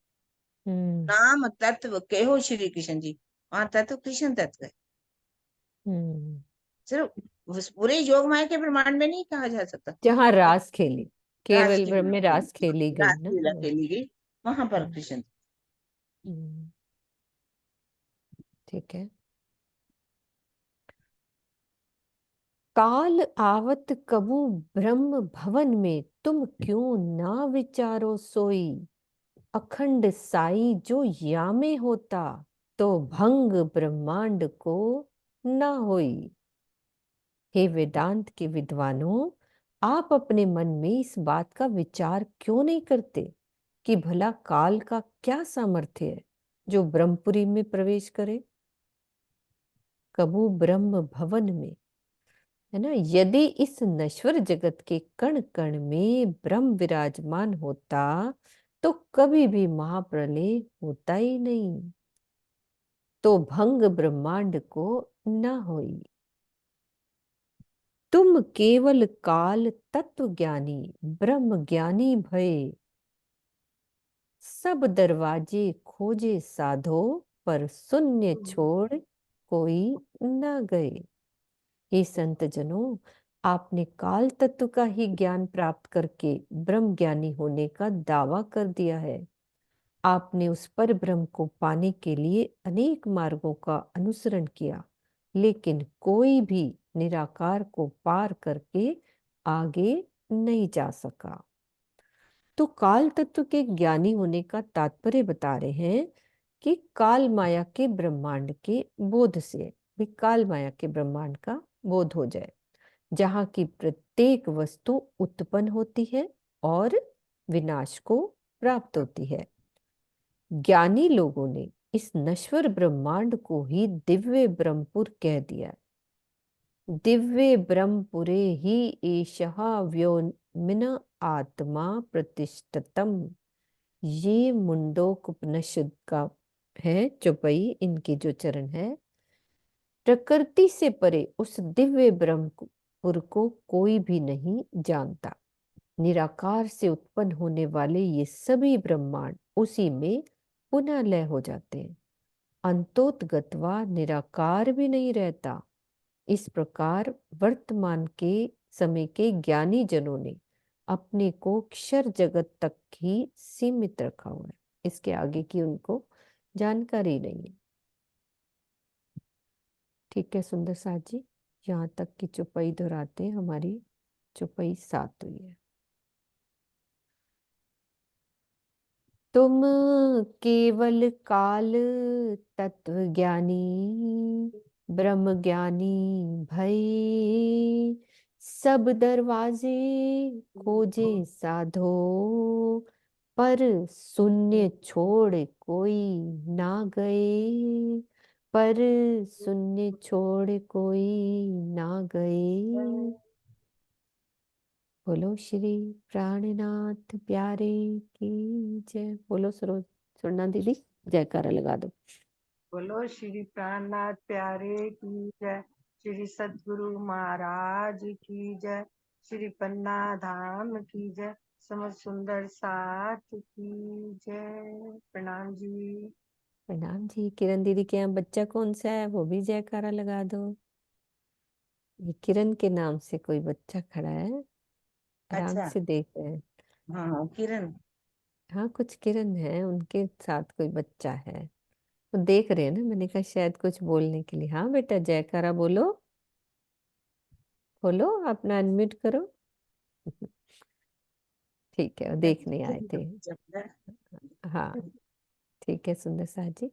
नाम तत्व कहो श्री कृष्ण जी, वहां तत्व कृष्ण तत्व है। सिर्फ उस पूरे योग माया के ब्रह्मांड में नहीं कहा जा सकता। जहाँ रास खेली, रास केवल की ब्रह्म में रास खेली गई रास ना। लीला खेली गई, वहां पर कृष्ण। ठीक है। काल आवत कबू ब्रह्म भवन में तुम क्यों ना विचारो सोई। अखंड साई जो यामे होता तो भंग ब्रह्मांड को ना होई। हे वेदांत के विद्वानों, आप अपने मन में इस बात का विचार क्यों नहीं करते कि भला काल का क्या सामर्थ्य है जो ब्रह्मपुरी में प्रवेश करे, कबू ब्रह्म भवन में, है ना। यदि इस नश्वर जगत के कण कण में ब्रह्म विराजमान होता तो कभी भी महाप्रलय होता ही नहीं, तो भंग ब्रह्मांड को न होई। तुम केवल काल तत्व ज्ञानी ब्रह्म ज्ञानी भये, सब दरवाजे खोजे साधो पर शून्य छोड़ कोई न गए। हे संत जनों, आपने काल तत्व का ही ज्ञान प्राप्त करके ब्रह्म ज्ञानी होने का दावा कर दिया है। आपने उस पर ब्रह्म को पाने के लिए अनेक मार्गों का अनुसरण किया, लेकिन कोई भी निराकार को पार करके आगे नहीं जा सका। तो काल तत्व के ज्ञानी होने का तात्पर्य बता रहे हैं कि काल माया के ब्रह्मांड के बोध से भी काल माया के ब्रह्मांड का बोध हो जाए, जहाँ की प्रत्येक वस्तु उत्पन्न होती है और विनाश को प्राप्त होती है। ज्ञानी लोगों ने इस नश्वर ब्रह्मांड को ही दिव्य ब्रह्मपुर कह दिया। दिव्य ब्रह्मपुरे ही एषः व्योमिन आत्मा प्रतिष्ठितम्। ये मुंडोक उपनिषद का है चौपाई, इनके जो चरण है। प्रकृति से परे उस दिव्य ब्रह्मपुर को कोई भी नहीं जानता। निराकार से उत्पन्न होने वाले ये सभी ब्रह्मांड उसी में पुनः लय हो जाते हैं। अंतोतगत्वा निराकार भी नहीं रहता। इस प्रकार वर्तमान के समय के ज्ञानी जनों ने अपने को क्षर जगत तक ही सीमित रखा हुआ है, इसके आगे की उनको जानकारी नहीं है। ठीक है सुंदर साथ जी, यहाँ तक की चौपाई दोहराते हैं। हमारी चौपाई 7 हुई है। तुम केवल काल तत्व ज्ञानी ब्रह्म ज्ञानी भई, सब दरवाजे खोजे साधो पर शून्य छोड़ कोई ना गए, पर शून्य छोड़ कोई ना गए। बोलो श्री प्राणनाथ प्यारे की जय। बोलो सुरना दीदी, जयकारा लगा दो। बोलो श्री प्राणनाथ प्यारे की जय। श्री सद्गुरु महाराज की जय। श्री पन्ना धाम की जय। समझ सुंदर साथ की जय। प्रणाम जी। प्रणाम जी। किरण दीदी के यहाँ बच्चा कौन सा है, वो भी जयकारा लगा दो। ये किरण के नाम से कोई बच्चा खड़ा है, आराम अच्छा, से देख रहे हैं। हाँ किरण। हाँ कुछ किरण है, उनके साथ कोई बच्चा है, वो देख रहे हैं ना। मैंने कहा शायद कुछ बोलने के लिए। हाँ बेटा जयकारा बोलो, खोलो अपना अनम्यूट करो। ठीक है, वो देखने आए थे। हाँ ठीक है सुंदर साथ जी।